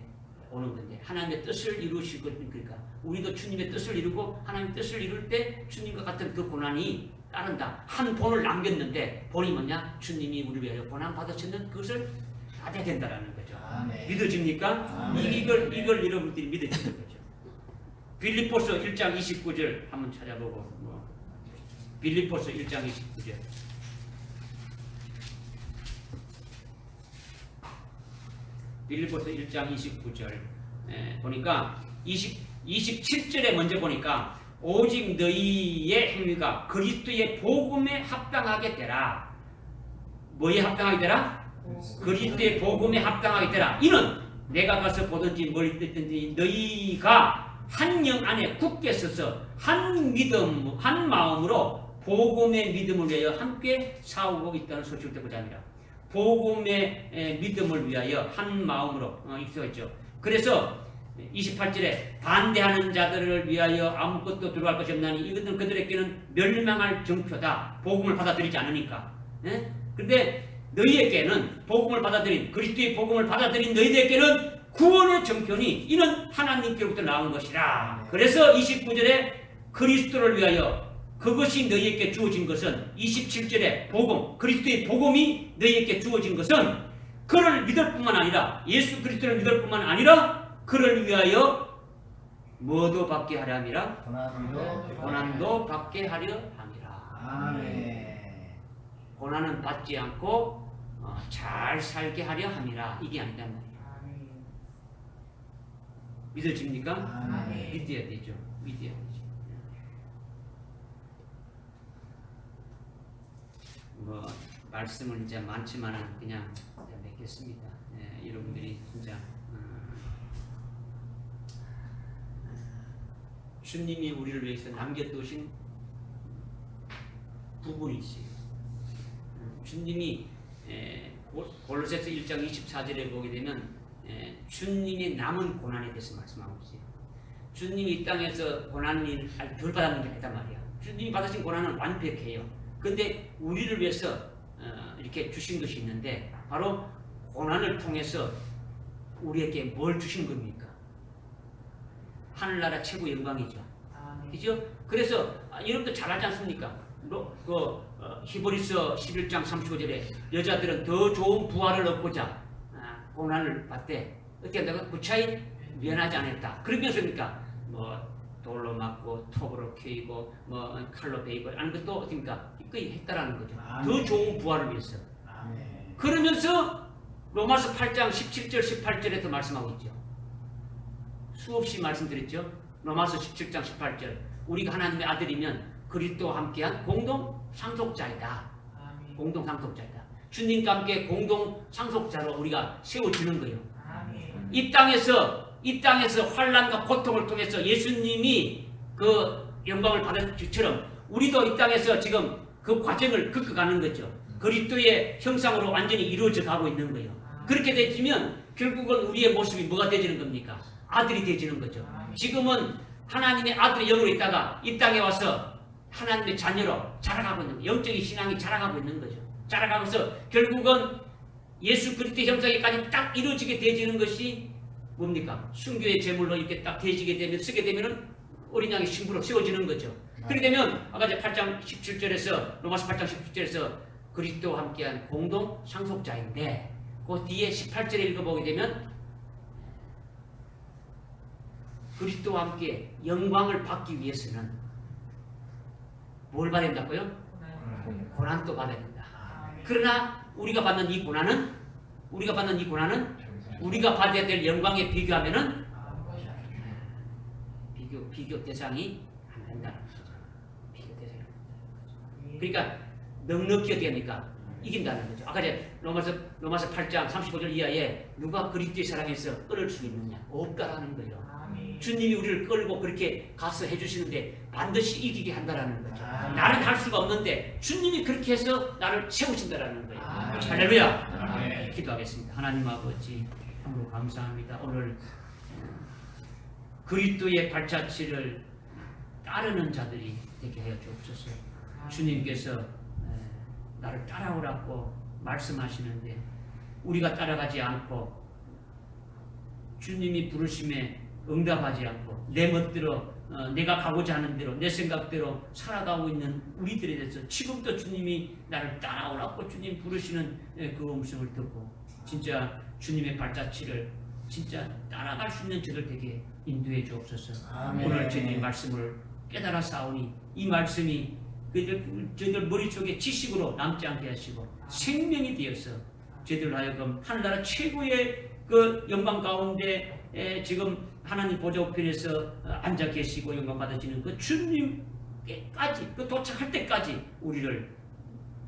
오는 건데 하나님의 뜻을 이루실 것 그러니까 우리도 주님의 뜻을 이루고 하나님의 뜻을 이룰 때 주님과 같은 그 고난이 따른다. 한 본을 남겼는데 본이 뭐냐? 주님이 우리를 위하여 고난 받으셨는 그것을 받아야 된다라는 거죠. 아멘. 믿어집니까? 아멘. 이걸 여러분들이 믿어지는 거죠. 빌립보서 1장 29절 한번 찾아보고 빌립보서 1장 29절 빌립보서 1장 29절 보니까 27절에 먼저 보니까 오직 너희의 행위가 그리스도의 복음에 합당하게 되라. 뭐에 합당하게 되라? 그리스도의 복음에 합당하게 되라. 이는 내가 가서 보든지 멀리 있든지 너희가 한 영 안에 굳게 서서 한 믿음 한 마음으로 복음의 믿음을 위하여 함께 싸우고 있다는 소식을 듣고자 합니다. 복음의 믿음을 위하여 한 마음으로 입수했죠. 그래서 28절에 반대하는 자들을 위하여 아무것도 들어갈 것이 없나니 이것은 그들에게는 멸망할 정표다. 복음을 받아들이지 않으니까. 그런데 너희에게는 복음을 받아들인 그리스도의 복음을 받아들인 너희들에게는 구원의 정편이 이는 하나님께로부터 나온 것이라. 그래서 29절에 그리스도를 위하여 그것이 너희에게 주어진 것은 27절에 복음 그리스도의 복음이 너희에게 주어진 것은 그를 믿을 뿐만 아니라 예수 그리스도를 믿을 뿐만 아니라 그를 위하여 뭐도 받게 하려 함이라. 고난도 받게 하려 함이라. 아멘. 고난은 받지 않고 잘 살게 하려 함이라. 이게 아니다 말이에요. 믿어집니까? 아멘. 믿어야 되죠. 믿어야 되죠. 말씀은 이제 많지만은 그냥 맺겠습니다. 여러분들이 진짜 주님이 우리를 위해서 남겨두신 부분이 있어요. 주님이 골로새서 1장 24절에 보게 되면 주님이 남은 고난에 대해서 말씀하고 있어요. 주님이 이 땅에서 고난을 덜 받았는 게 아니다 말이야. 주님이 받으신 고난은 완벽해요. 그런데 우리를 위해서 이렇게 주신 것이 있는데 바로 고난을 통해서 우리에게 뭘 주신 겁니까? 하늘나라 최고 영광이죠. 그죠? 그래서 여러분들 잘 알지 않습니까? 히브리서 11장 35절에 여자들은 더 좋은 부활을 얻고자 고난을 받되 어떻게 한다고? 구차히 면하지 않았다. 그러면서입니까? 돌로 맞고 톱으로 캐이고 칼로 베이고 하는 것도 어떻습니까? 이거이 했다라는 거죠. 아멘. 더 좋은 부활을 위해서. 아멘. 그러면서 로마서 8장 17절 18절에도 말씀하고 있죠. 수없이 말씀드렸죠. 로마서 17장 18절 우리가 하나님의 아들이면 그리스도와 함께한 공동 상속자이다. 공동 상속자이다. 주님과 함께 공동 상속자로 우리가 세워지는 거예요. 이 땅에서 환난과 고통을 통해서 예수님이 그 영광을 받은 것처럼 우리도 이 땅에서 지금 그 과정을 겪어가는 거죠. 그리스도의 형상으로 완전히 이루어져 가고 있는 거예요. 그렇게 되지면 결국은 우리의 모습이 뭐가 되지는 겁니까? 아들이 되지는 거죠. 지금은 하나님의 아들의 영으로 있다가 이 땅에 와서 하나님의 자녀로 자라가고 있는 거예요. 영적인 신앙이 자라가고 있는 거죠. 자라가면서 결국은 예수 그리스도의 형상에까지 딱 이루어지게 되지는 것이 뭡니까? 순교의 제물로 이렇게 딱 되지게 되면 쓰게 되면은 어린 양의 신부로 세워지는 거죠. 그렇게 되면 아까 8장 17절에서 로마서 8장 17절에서 그리스도와 함께한 공동 상속자인데 그 뒤에 18절에 읽어보게 되면 그리스도와 함께 영광을 받기 위해서는 뭘 받아야 된다고요? 고난도 받아야 된다. 그러나 우리가 받는 이 고난은 우리가 받아야 될 영광에 비교하면은 비교 대상이 안 된다는 거죠. 비교 대상이 안 된다는 거죠. 그러니까 넉넉히 어떻게 합니까? 이긴다는 거죠. 아까 로마서 8장 35절 이하에 누가 그리스도의 사랑에서 끌을 수 있느냐? 없다라는 거예요. 주님이 우리를 끌고 그렇게 가서 해주시는데 반드시 이기게 한다라는 거죠. 나는 할 수가 없는데 주님이 그렇게 해서 나를 세우신다라는 거예요. 할렐루야. 기도하겠습니다. 하나님 아버지 참으로 감사합니다. 오늘 그리스도의 발자취를 따르는 자들이 되게 하여 주옵소서. 주님께서 나를 따라오라고 말씀하시는데 우리가 따라가지 않고 주님이 부르심에 응답하지 않고 내 멋대로 내가 가고자 하는 대로 내 생각대로 살아가고 있는 우리들에 대해서 지금부터 주님이 나를 따라오라고 주님 부르시는 그 음성을 듣고 진짜 주님의 발자취를 진짜 따라갈 수 있는 저들 되게 인도해 주옵소서. 아멘. 오늘 저희들이 말씀을 깨달아 싸우니 이 말씀이 저희들 머릿속에 지식으로 남지 않게 하시고 생명이 되어서 저희들 하여금 하늘나라 최고의 그 영광 가운데 지금 하나님 보좌 우편에서 앉아 계시고 영광 받으시는 그 주님께까지 그 도착할 때까지 우리를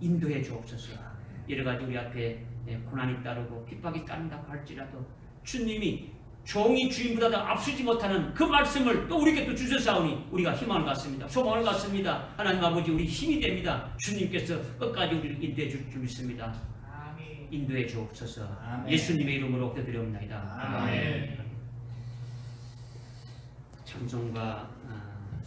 인도해 주옵소서. 여러 가지 우리 앞에 고난이 따르고 핍박이 따른다고 할지라도 주님이 종이 주인보다 더 앞서지 못하는 그 말씀을 또 우리에게 또 주셨사오니 우리가 희망을 갖습니다. 소망을 갖습니다. 하나님 아버지 우리 힘이 됩니다. 주님께서 끝까지 우리를 인도해 줄 줄 믿습니다. 아멘. 인도해 주옵소서. 아멘. 예수님의 이름으로 기도드리옵나이다. 아멘. 찬송가